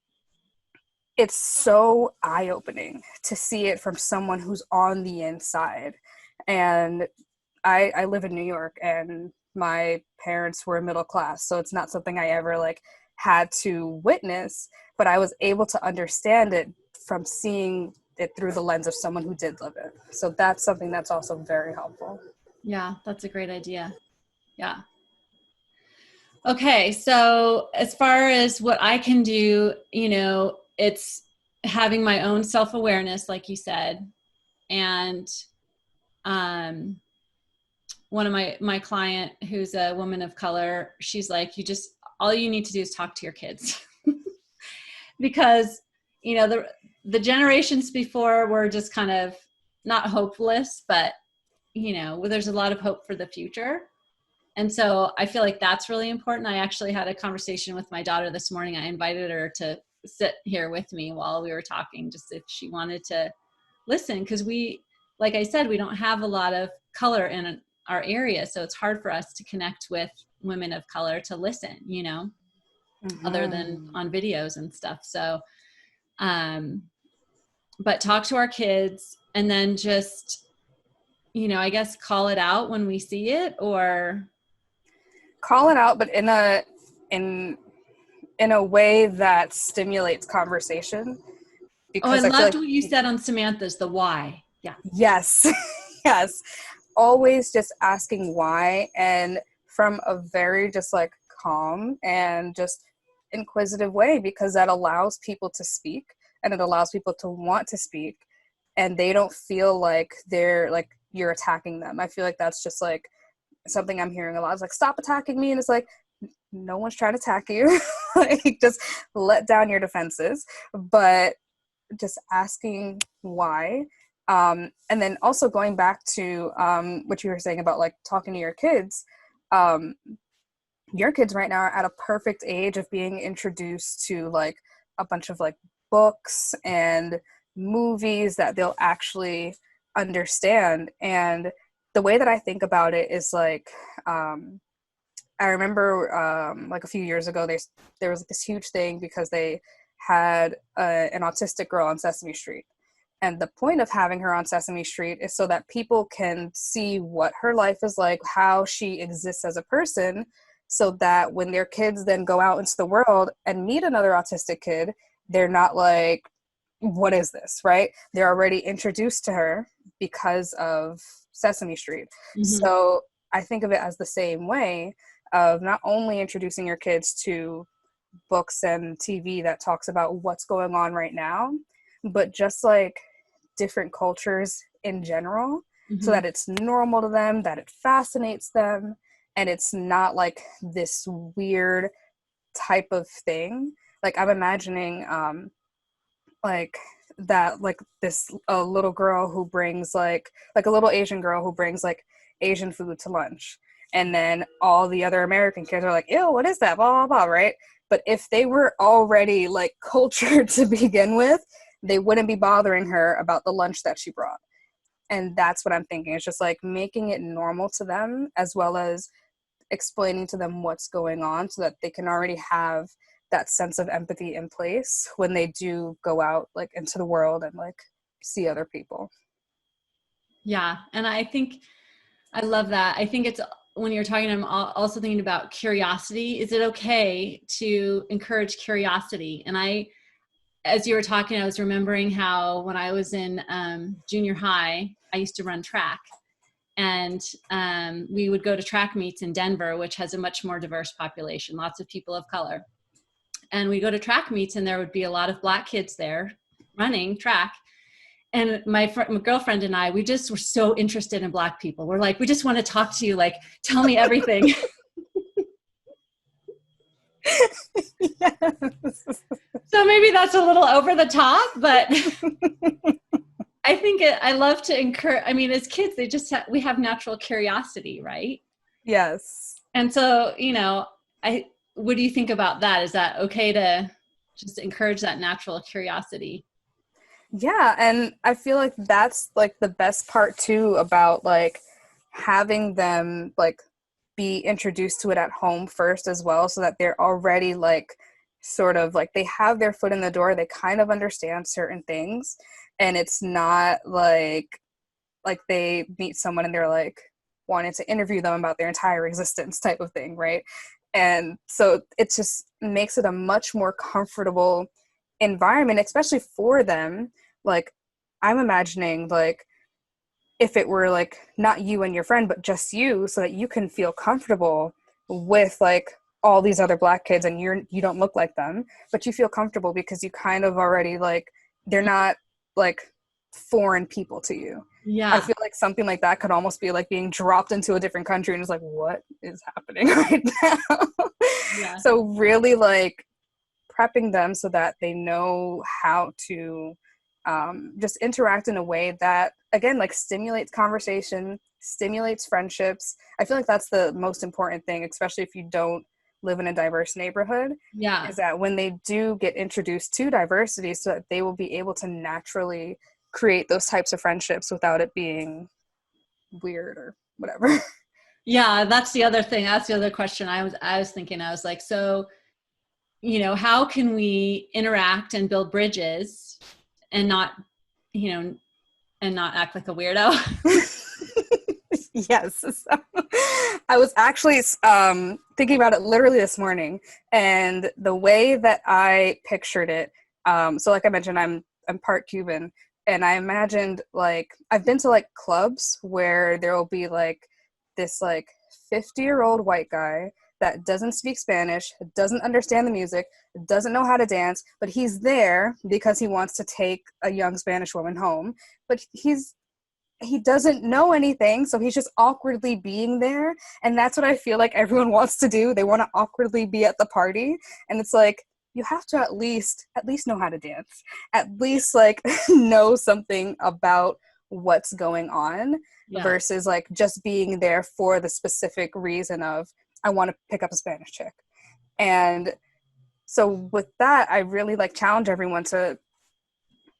it's so eye-opening to see it from someone who's on the inside. And I live in New York, and my parents were middle class, so it's not something I ever like had to witness, but I was able to understand it from seeing it through the lens of someone who did live it. So that's something that's also very helpful. Yeah, that's a great idea. Yeah. Okay, so as far as what I can do, it's having my own self-awareness, like you said, and one of my client who's a woman of color, she's like, all you need to do is talk to your kids. Because the generations before were just kind of not hopeless, but there's a lot of hope for the future. And so I feel like that's really important. I actually had a conversation with my daughter this morning. I invited her to sit here with me while we were talking, just if she wanted to listen, because like I said, we don't have a lot of color in our area, so it's hard for us to connect with women of color to listen, other than on videos and stuff. So but talk to our kids, and then just I guess call it out when we see it, or call it out, but in a way that stimulates conversation. I Because I feel loved like, what you said on Samantha's, the why. Yeah. yes, yes, always just asking why, and from a very just like calm and just inquisitive way, because that allows people to speak, and it allows people to want to speak, and they don't feel like they're like you're attacking them. I feel like that's just like something I'm hearing a lot. It's like, stop attacking me, and it's like, no one's trying to attack you. Like, just let down your defenses, but just asking why. And then also going back to what you were saying about like talking to um, your kids right now are at a perfect age of being introduced to like a bunch of like books and movies that they'll actually understand. And the way that I think about it is like, I remember like a few years ago, there was this huge thing because they had an autistic girl on Sesame Street. And the point of having her on Sesame Street is so that people can see what her life is like, how she exists as a person, so that when their kids then go out into the world and meet another autistic kid, they're not like, what is this, right? They're already introduced to her because of Sesame Street. Mm-hmm. So I think of it as the same way of not only introducing your kids to books and TV that talks about what's going on right now, but just like different cultures in general, so that it's normal to them, that it fascinates them, and it's not like this weird type of thing. Like, I'm imagining like that, like this little girl who brings like a little Asian girl who brings like Asian food to lunch, and then all the other American kids are like, ew, what is that, blah blah blah, right? But if they were already like cultured to begin with, they wouldn't be bothering her about the lunch that she brought. And that's what I'm thinking. It's just like making it normal to them, as well as explaining to them what's going on, so that they can already have that sense of empathy in place when they do go out like into the world and like see other people. Yeah. And I think I love that. I think when you're talking, I'm also thinking about curiosity. Is it okay to encourage curiosity? And as you were talking, I was remembering how when I was in junior high, I used to run track. And we would go to track meets in Denver, which has a much more diverse population, lots of people of color. And we go to track meets, and there would be a lot of Black kids there running track. And my girlfriend and I, we just were so interested in Black people. We're like, we just want to talk to you. Like, tell me everything. Yes. So maybe that's a little over the top, but I think I love to encourage. I mean, as kids, we have natural curiosity, right? Yes. And so, what do you think about that? Is that okay to just encourage that natural curiosity? Yeah, and I feel like that's like the best part too about like having them like be introduced to it at home first as well, so that they're already like sort of like they have their foot in the door, they kind of understand certain things, and it's not like they meet someone and they're like wanting to interview them about their entire existence type of thing, right? And so it just makes it a much more comfortable environment, especially for them. Like, I'm imagining like if it were like not you and your friend but just you, so that you can feel comfortable with like all these other Black kids, and you don't look like them, but you feel comfortable because you kind of already like they're not like foreign people to you. I Yeah. feel like something like that could almost be like being dropped into a different country and it's like, what is happening right now? Yeah. So really like prepping them so that they know how to just interact in a way that, again, like stimulates conversation, stimulates friendships. I feel like that's the most important thing, especially if you don't live in a diverse neighborhood, Yeah. is that when they do get introduced to diversity, so that they will be able to naturally create those types of friendships without it being weird or whatever. Yeah. That's the other thing. That's the other question I was thinking. I was like, so, how can we interact and build bridges and not, and not act like a weirdo? Yes. So, I was actually thinking about it literally this morning, and the way that I pictured it. So, like I mentioned, I'm part Cuban, and I imagined like I've been to like clubs where there will be like this like 50-year-old white guy that doesn't speak Spanish, doesn't understand the music, doesn't know how to dance, but he's there because he wants to take a young Spanish woman home. But he doesn't know anything, so he's just awkwardly being there. And that's what I feel like everyone wants to do. They want to awkwardly be at the party, and it's like, you have to at least know how to dance, at least like know something about what's going on, Yeah. versus like just being there for the specific reason of, I want to pick up a Spanish chick. And so with that, I really like challenge everyone to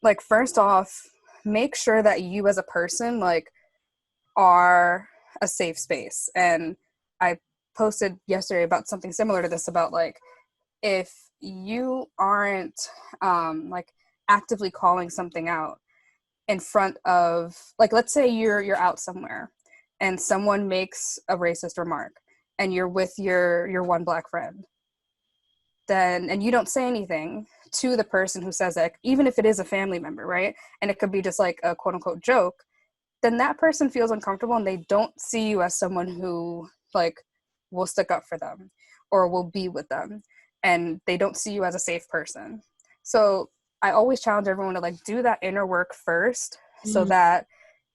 like, first off, make sure that you as a person like are a safe space. And I posted yesterday about something similar to this, about like, if you aren't like actively calling something out in front of, like, let's say you're out somewhere and someone makes a racist remark and you're with your one Black friend, then, and you don't say anything to the person who says it, even if it is a family member, right? And it could be just like a quote unquote joke, then that person feels uncomfortable and they don't see you as someone who like will stick up for them or will be with them, and they don't see you as a safe person. So I always challenge everyone to like do that inner work first, so Mm-hmm. that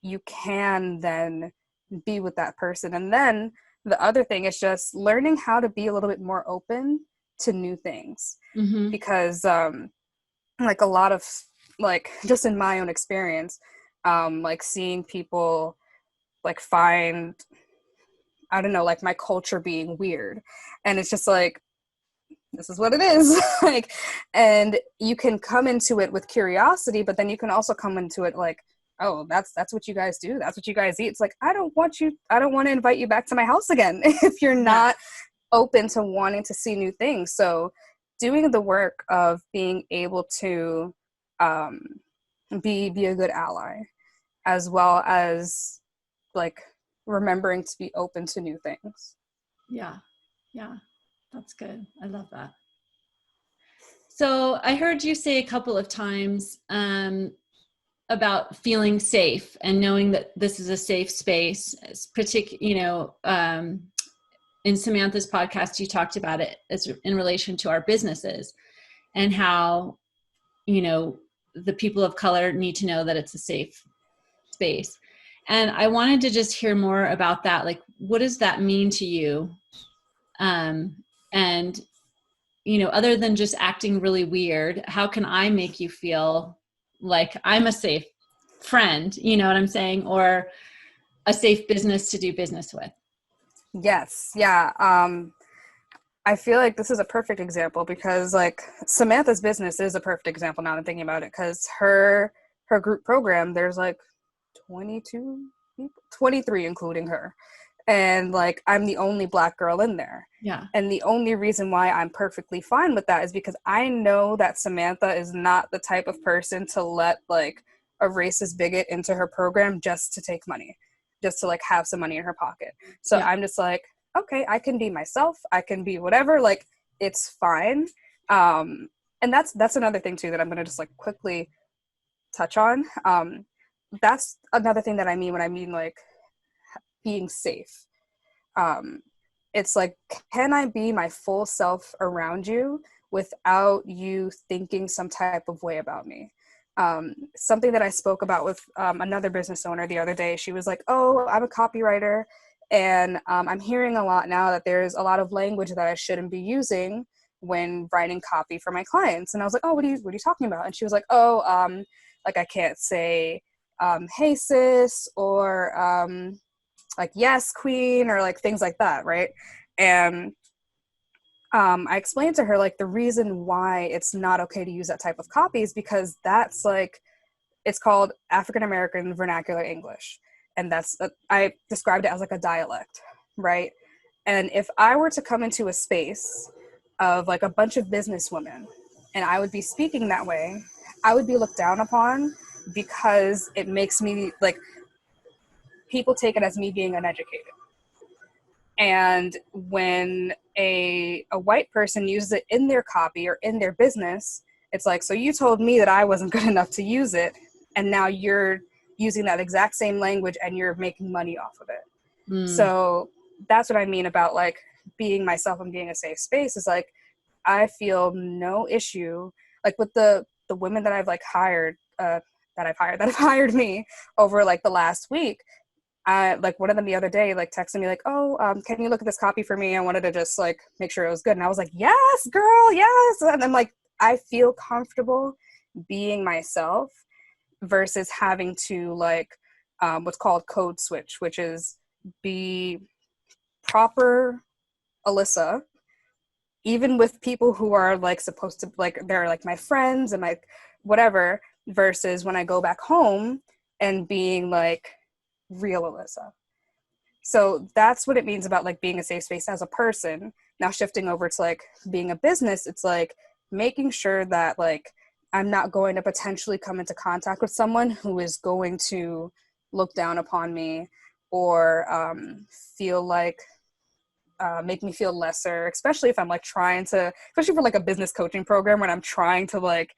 you can then be with that person. And then the other thing is just learning how to be a little bit more open to new things, Mm-hmm. because like a lot of, like, just in my own experience, like seeing people like find, I don't know, like my culture being weird, and it's just like, this is what it is. Like, and you can come into it with curiosity, but then you can also come into it like, oh, that's what you guys do, that's what you guys eat. It's like, I don't want to invite you back to my house again if you're not open to wanting to see new things. So doing the work of being able to be a good ally, as well as like remembering to be open to new things. Yeah. Yeah. That's good. I love that. So I heard you say a couple of times about feeling safe and knowing that this is a safe space. In Samantha's podcast, you talked about it as in relation to our businesses and how, the people of color need to know that it's a safe space. And I wanted to just hear more about that. Like, what does that mean to you? And other than just acting really weird, how can I make you feel like I'm a safe friend, you know what I'm saying? Or a safe business to do business with? Yes. Yeah. I feel like this is a perfect example because like Samantha's business is a perfect example now that I'm thinking about it, because her group program, there's like 22 people, 23 including her. And like I'm the only Black girl in there. Yeah. And the only reason why I'm perfectly fine with that is because I know that Samantha is not the type of person to let like a racist bigot into her program just to take money, just to like have some money in her pocket. So Yeah. I'm just like, okay, I can be myself. I can be whatever. Like, it's fine. And that's another thing too that I'm gonna just like quickly touch on. That's another thing that I mean when I mean like being safe. It's like, can I be my full self around you without you thinking some type of way about me? Something that I spoke about with another business owner the other day, she was like, oh, I'm a copywriter, and I'm hearing a lot now that there's a lot of language that I shouldn't be using when writing copy for my clients. And I was like, oh, what are you talking about? And she was like, oh, like I can't say, hey sis, or like yes queen, or like things like that, right? And I explained to her like the reason why it's not okay to use that type of copy is because that's like, it's called African American Vernacular English, and that's I described it as like a dialect, right? And if I were to come into a space of like a bunch of businesswomen and I would be speaking that way, I would be looked down upon because it makes me like, people take it as me being uneducated. And when a white person uses it in their copy or in their business, it's like, so you told me that I wasn't good enough to use it, and now you're using that exact same language and you're making money off of it. So that's what I mean about like being myself and being a safe space, is like, I feel no issue like with the women that I've like hired, that have hired me over like the last week. Like one of them the other day like texted me like, oh, can you look at this copy for me? I wanted to just like make sure it was good. And I was like, yes girl, yes. And I'm like, I feel comfortable being myself versus having to like what's called code switch, which is be proper Alyssa even with people who are like supposed to like, they're like my friends and like whatever, versus when I go back home and being like real Alyssa. So that's what it means about like being a safe space as a person. Now shifting over to like being a business, it's like making sure that like I'm not going to potentially come into contact with someone who is going to look down upon me or feel like make me feel lesser, especially if I'm like trying to, especially for like a business coaching program when I'm trying to like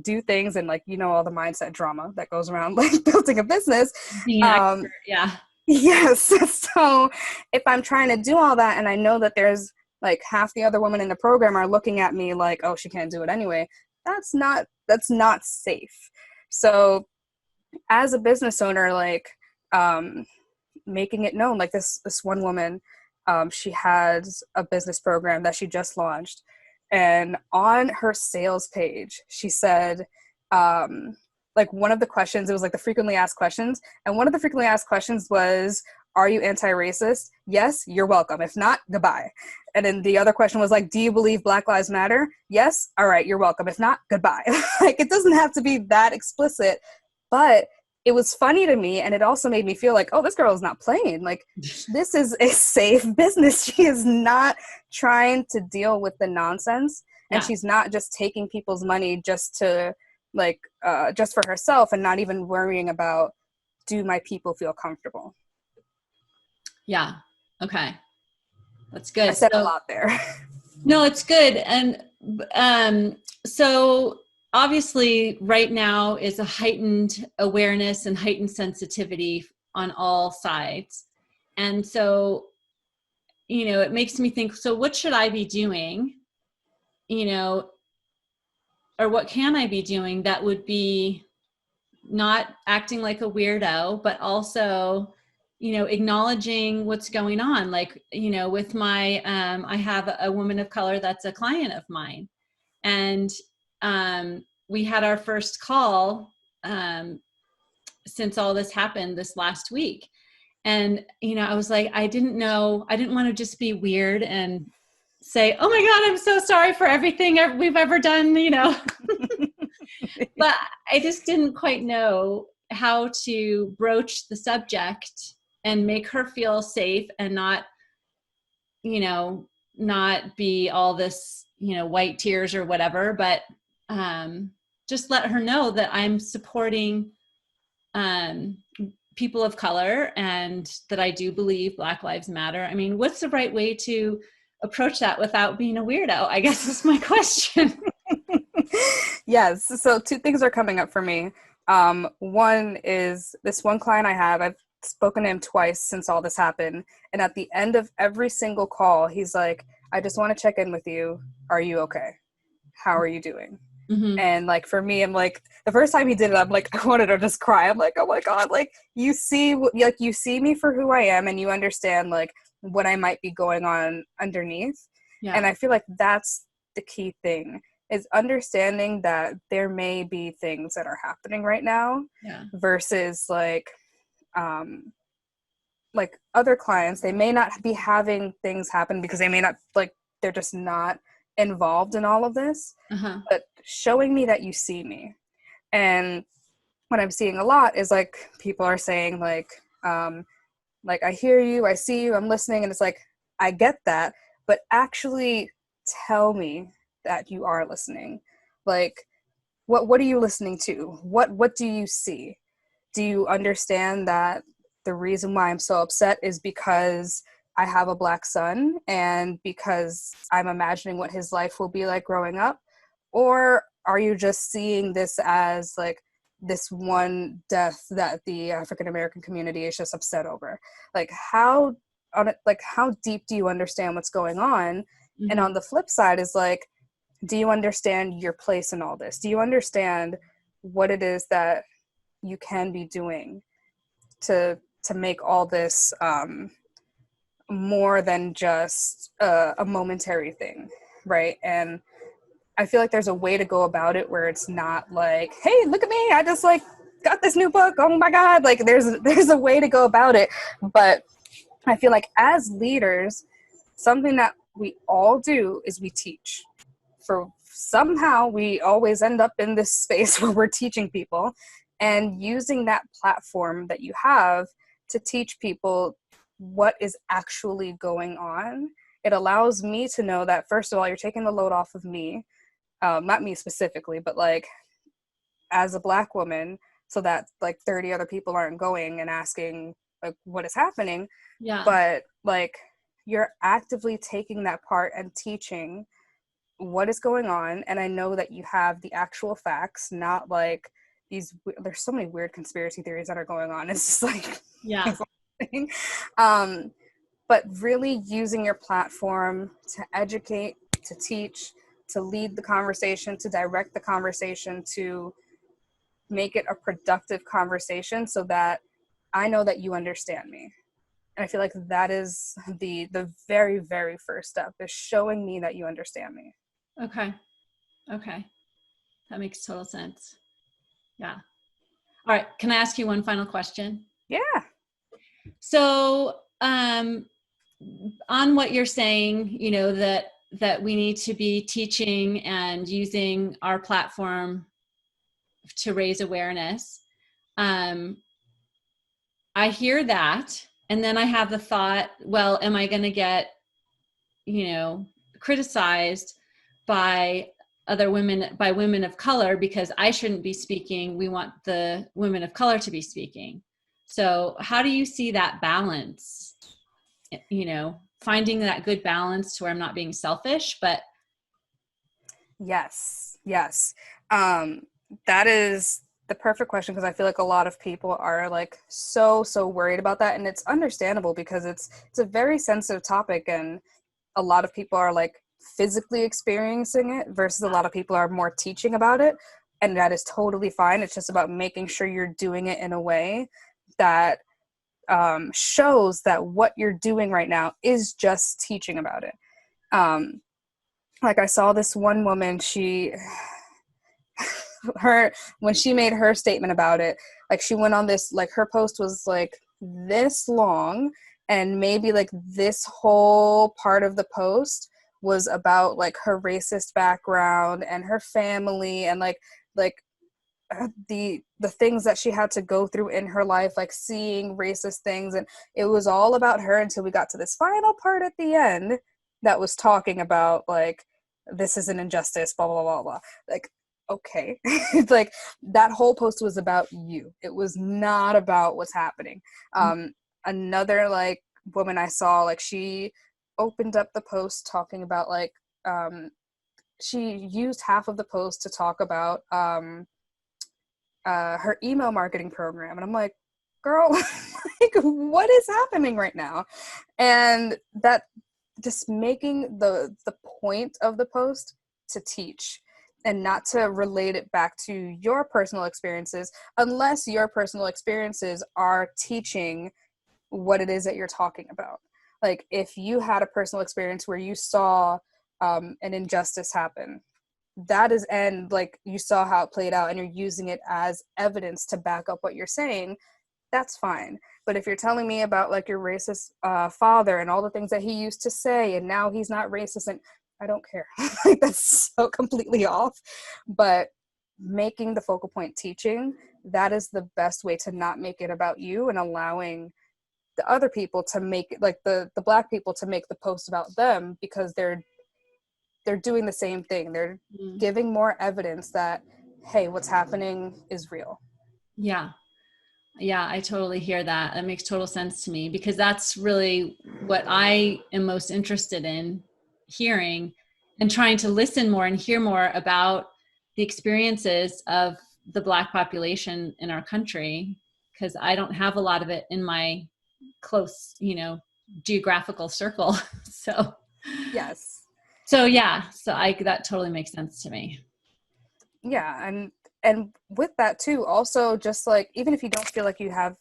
do things and like, you know, all the mindset drama that goes around like building a business. Being an expert, yeah. Yes. So if I'm trying to do all that and I know that there's like half the other women in the program are looking at me like, oh, she can't do it anyway, that's not safe. So as a business owner, like making it known, like this one woman, she has a business program that she just launched, and on her sales page she said like one of the questions, it was like the frequently asked questions, and one of the frequently asked questions was, are you anti-racist? Yes, you're welcome. If not, goodbye. And then the other question was like, do you believe Black Lives Matter? Yes, all right, you're welcome. If not, goodbye. Like it doesn't have to be that explicit, but it was funny to me, and it also made me feel like, oh, this girl is not playing. Like, this is a safe business. She is not trying to deal with the nonsense, and she's not just taking people's money just to, like, just for herself, and not even worrying about, do my people feel comfortable? Yeah. Okay. That's I good. said a So lot there. no, it's good. And so obviously right now is a heightened awareness and heightened sensitivity on all sides. And so, it makes me think, so what should I be doing, you know, or what can I be doing that would be not acting like a weirdo, but also, acknowledging what's going on. Like, with my, I have a woman of color that's a client of mine. And we had our first call since all this happened this last week. And, I was like, I didn't want to just be weird and say, oh my God, I'm so sorry for everything we've ever done, but I just didn't quite know how to broach the subject and make her feel safe and not, not be all this, white tears or whatever, but just let her know that I'm supporting um, people of color and that I do believe Black Lives Matter. I mean, what's the right way to approach that without being a weirdo? I guess is my question. Yes. So two things are coming up for me. One is this one client I have, I've spoken to him twice since all this happened. And at the end of every single call, he's like, I just want to check in with you. Are you okay? How are you doing? Mm-hmm. And like, for me, I'm like, the first time he did it, I'm like, I wanted to just cry. I'm like, oh my God, like you see me for who I am and you understand like what I might be going on underneath. Yeah. And I feel like that's the key thing, is understanding that there may be things that are happening right now versus like other clients, they may not be having things happen because they may not, like, they're just not involved in all of this, but showing me that you see me. And what I'm seeing a lot is like people are saying like I hear you, I see you, I'm listening, and it's like, I get that, but actually tell me that you are listening. Like, what are you listening to? What do you see? Do you understand that the reason why I'm so upset is because I have a Black son and because I'm imagining what his life will be like growing up? Or are you just seeing this as like this one death that the African American community is just upset over? Like, how deep do you understand what's going on? Mm-hmm. And on the flip side is like, do you understand your place in all this? Do you understand what it is that you can be doing to make all this more than just a momentary thing, right? And I feel like there's a way to go about it where it's not like, hey, look at me, I just like got this new book, oh my God. Like there's a way to go about it. But I feel like as leaders, something that we all do is we teach. For somehow we always end up in this space where we're teaching people, and using that platform that you have to teach people what is actually going on. It allows me to know that, first of all, you're taking the load off of me, not me specifically, but like as a Black woman, so that like 30 other people aren't going and asking like what is happening. Yeah. But like you're actively taking that part and teaching what is going on. And I know that you have the actual facts, not like there's so many weird conspiracy theories that are going on. It's just like, yeah. But really using your platform to educate, to teach, to lead the conversation, to direct the conversation, to make it a productive conversation so that I know that you understand me. And I feel like that is the very, very first step, is showing me that you understand me. Okay. That makes total sense. Yeah. All right. Can I ask you one final question? Yeah. So, on what you're saying, that we need to be teaching and using our platform to raise awareness. I hear that. And then I have the thought, well, am I going to get, criticized by women of color because I shouldn't be speaking? We want the women of color to be speaking. So how do you see that balance? you know, finding that good balance to where I'm not being selfish, but Yes. That is the perfect question, because I feel like a lot of people are like so worried about that, and it's understandable because it's a very sensitive topic, and a lot of people are like physically experiencing it versus a lot of people are more teaching about it, and that is totally fine. It's just about making sure you're doing it in a way that shows that what you're doing right now is just teaching about it. Like I saw this one woman, when she made her statement about it, like she went on this, like her post was like this long, and maybe like this whole part of the post was about like her racist background and her family, and like the things that she had to go through in her life, like seeing racist things, and it was all about her until we got to this final part at the end that was talking about like, this is an injustice, blah blah blah blah. Like, okay. It's like that whole post was about you. It was not about what's happening. Another like woman I saw, like she opened up the post talking about like she used half of the post to talk about her email marketing program, and I'm like, girl, like what is happening right now? And that just making the point of the post to teach and not to relate it back to your personal experiences, unless your personal experiences are teaching what it is that you're talking about. Like if you had a personal experience where you saw an injustice happen, that is, and like you saw how it played out and you're using it as evidence to back up what you're saying, that's fine. But if you're telling me about like your racist father and all the things that he used to say and now he's not racist, and I don't care. Like that's so completely off. But making the focal point teaching, that is the best way to not make it about you, and allowing the other people to make it, like the Black people to make the post about them, because they're doing the same thing. They're giving more evidence that, hey, what's happening is real. yeah. Yeah, I totally hear that. That makes total sense to me, because that's really what I am most interested in hearing, and trying to listen more and hear more about the experiences of the Black population in our country, because I don't have a lot of it in my close, you know, geographical circle. Yes. So yeah, so that totally makes sense to me. Yeah, and with that too, also just like, even if you don't feel like you have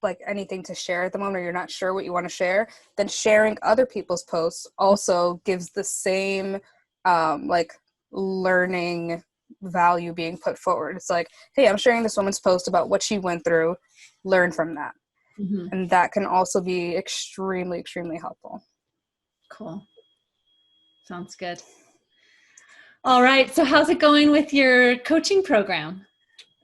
like anything to share at the moment, or you're not sure what you want to share, then sharing other people's posts also gives the same like learning value being put forward. It's like, hey, I'm sharing this woman's post about what she went through, learn from that. Mm-hmm. And that can also be extremely helpful. Cool. Sounds good. All right. So how's it going with your coaching program?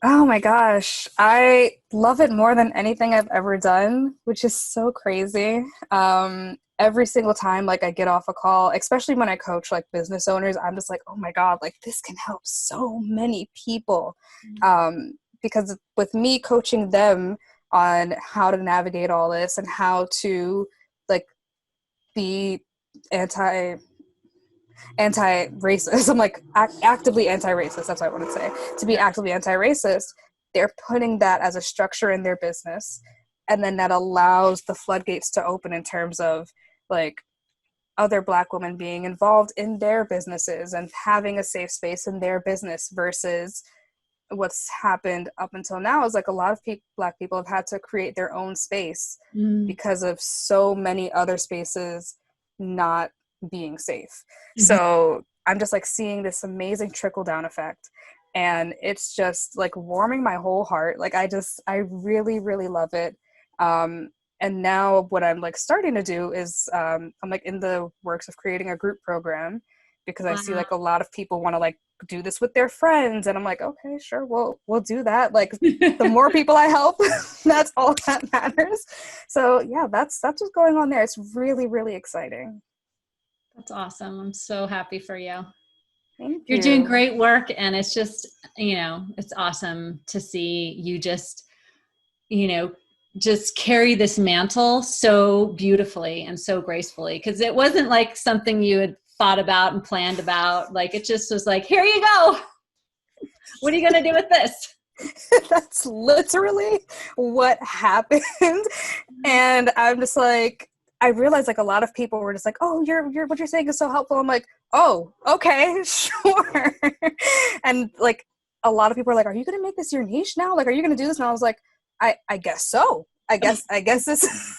Oh my gosh, I love it more than anything I've ever done, which is so crazy. Every single time like I get off a call, especially when I coach like business owners, I'm just like, oh my God, like this can help so many people. Because with me coaching them on how to navigate all this and how to like be anti-racist. I'm like actively anti-racist. That's what I want to say. To be actively anti-racist, they're putting that as a structure in their business, and then that allows the floodgates to open in terms of like other Black women being involved in their businesses and having a safe space in their business, versus what's happened up until now is like a lot of Black people have had to create their own space because of so many other spaces not being safe. So I'm just like seeing this amazing trickle down effect, and it's just like warming my whole heart. Like I really love it. And now what I'm like starting to do is I'm like in the works of creating a group program, because I see like a lot of people want to like do this with their friends, and I'm like, okay, sure, we'll do that. Like the more people I help, that's all that matters. So yeah, that's what's going on there. It's really exciting. That's awesome. I'm so happy for you. Thank You're you. doing great work, and it's just, you know, it's awesome to see you just, you know, just carry this mantle so beautifully and so gracefully. Cause it wasn't like something you had thought about and planned about. Like, it just was like, here you go. What are you going to do with this? That's literally what happened. And I'm just like, I realized like a lot of people were just like, oh, what you're saying is so helpful. I'm like, oh, okay, sure. And like a lot of people are like, are you going to make this your niche now? Like, are you going to do this? And I was like, I guess so. I guess this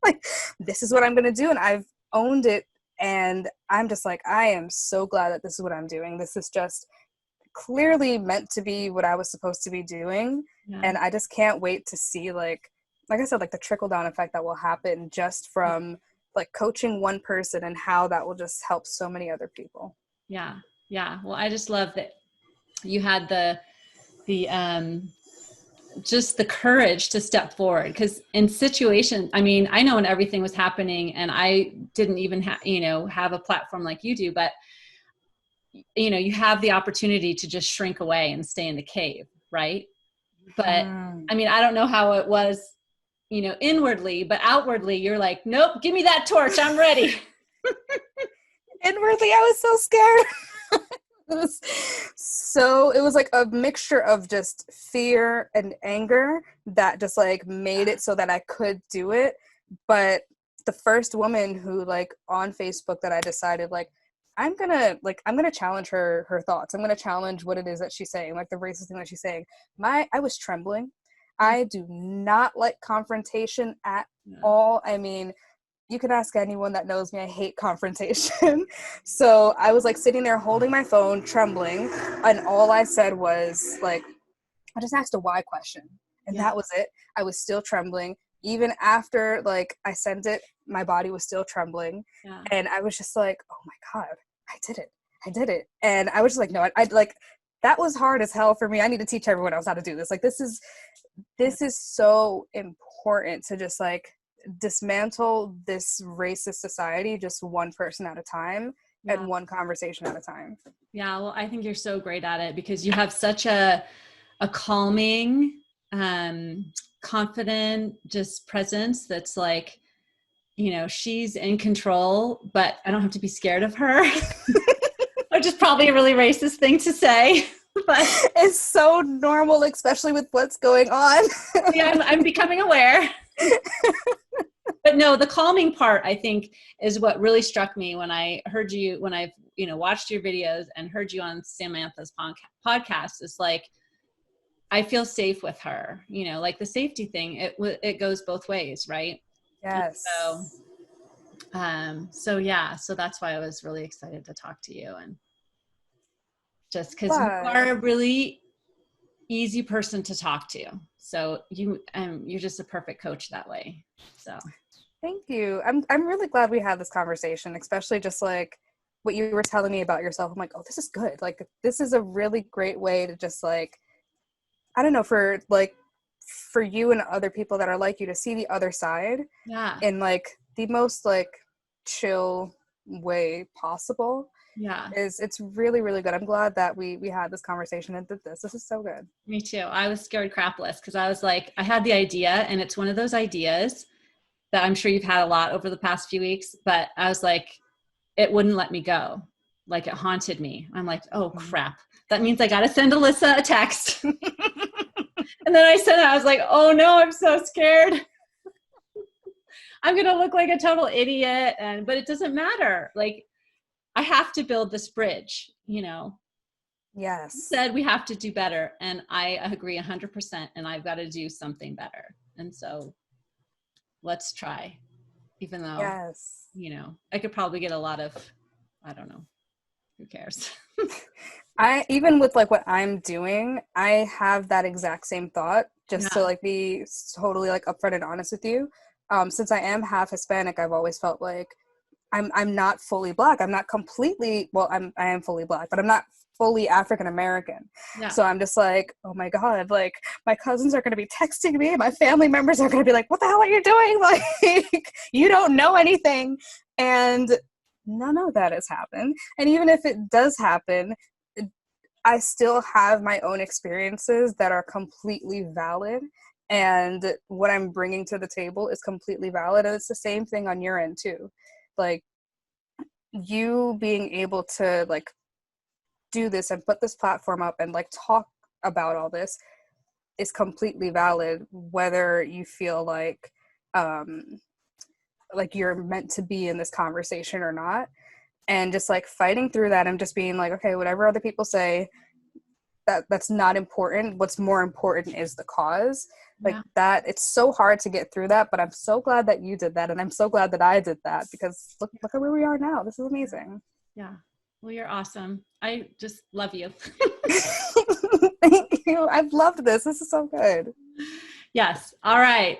like, this is what I'm going to do. And I've owned it. And I'm just like, I am so glad that this is what I'm doing. This is just clearly meant to be what I was supposed to be doing. Yeah. And I just can't wait to see like I said, like the trickle down effect that will happen just from like coaching one person and how that will just help so many other people. Yeah. Yeah. Well, I just love that you had the just the courage to step forward. Because in situations, I mean, I know when everything was happening and I didn't even have a platform like you do, but you have the opportunity to just shrink away and stay in the cave. Right. But I mean, I don't know how it was, inwardly, but outwardly you're like, nope, give me that torch. I'm ready. Inwardly, I was so scared. It was like a mixture of just fear and anger that just like made it so that I could do it. But the first woman who like on Facebook that I decided like, I'm gonna challenge her thoughts. I'm gonna challenge what it is that she's saying, like the racist thing that she's saying. I was trembling. I do not like confrontation at all. I mean, you can ask anyone that knows me. I hate confrontation. So I was like sitting there holding my phone, trembling, and all I said was like, I just asked a why question, and that was it. I was still trembling. Even after like I sent it, my body was still trembling, and I was just like, oh my God, I did it. And I was just like, no, I'd like, that was hard as hell for me. I need to teach everyone else how to do this. Like, this is so important to just like dismantle this racist society just one person at a time and one conversation at a time. Yeah, well, I think you're so great at it because you have such a calming, confident, just presence that's like, she's in control, but I don't have to be scared of her, which is probably a really racist thing to say. But it's so normal, especially with what's going on. Yeah, I'm becoming aware. But no, the calming part, I think, is what really struck me when I heard you, when I've, watched your videos and heard you on Samantha's podcast. Is like, I feel safe with her, like the safety thing, it goes both ways. Right. Yes. And so that's why I was really excited to talk to you, and just because you are a really easy person to talk to. So you're just a perfect coach that way. So thank you. I'm really glad we had this conversation, especially just like what you were telling me about yourself. I'm like, oh, this is good. Like, this is a really great way to just like, I don't know, for you and other people that are like you to see the other side in like the most like chill way possible. It's really, really good. I'm glad that we had this conversation and did this. This is so good. Me too. I was scared crapless because I was like, I had the idea, and it's one of those ideas that I'm sure you've had a lot over the past few weeks, but I was like, it wouldn't let me go. Like, it haunted me. I'm like, oh crap. That means I got to send Alyssa a text. And then I was like, oh no, I'm so scared. I'm going to look like a total idiot. But it doesn't matter. Like, I have to build this bridge, Yes. You said we have to do better. And I agree 100%. And I've got to do something better. And so let's try, even though, I could probably get a lot of, I don't know, who cares? Even with like what I'm doing, I have that exact same thought, just to like be totally like upfront and honest with you. Since I am half Hispanic, I've always felt like I'm not fully Black. I'm not completely, well, I am fully Black, but I'm not fully African American. So I'm just like, oh my God, like my cousins are going to be texting me, my family members are going to be like, what the hell are you doing? Like, you don't know anything. And none of that has happened. And even if it does happen, I still have my own experiences that are completely valid. and what I'm bringing to the table is completely valid. And it's the same thing on your end too. Like, you being able to like do this and put this platform up and like talk about all this is completely valid, whether you feel like you're meant to be in this conversation or not. And just like fighting through that and just being like, okay, whatever other people say, that's not important. What's more important is the cause. Like that, it's so hard to get through that, but I'm so glad that you did that, and I'm so glad that I did that, because look at where we are now. This is amazing. Yeah. Well, you're awesome. I just love you. Thank you. I've loved this. This is so good. Yes. All right.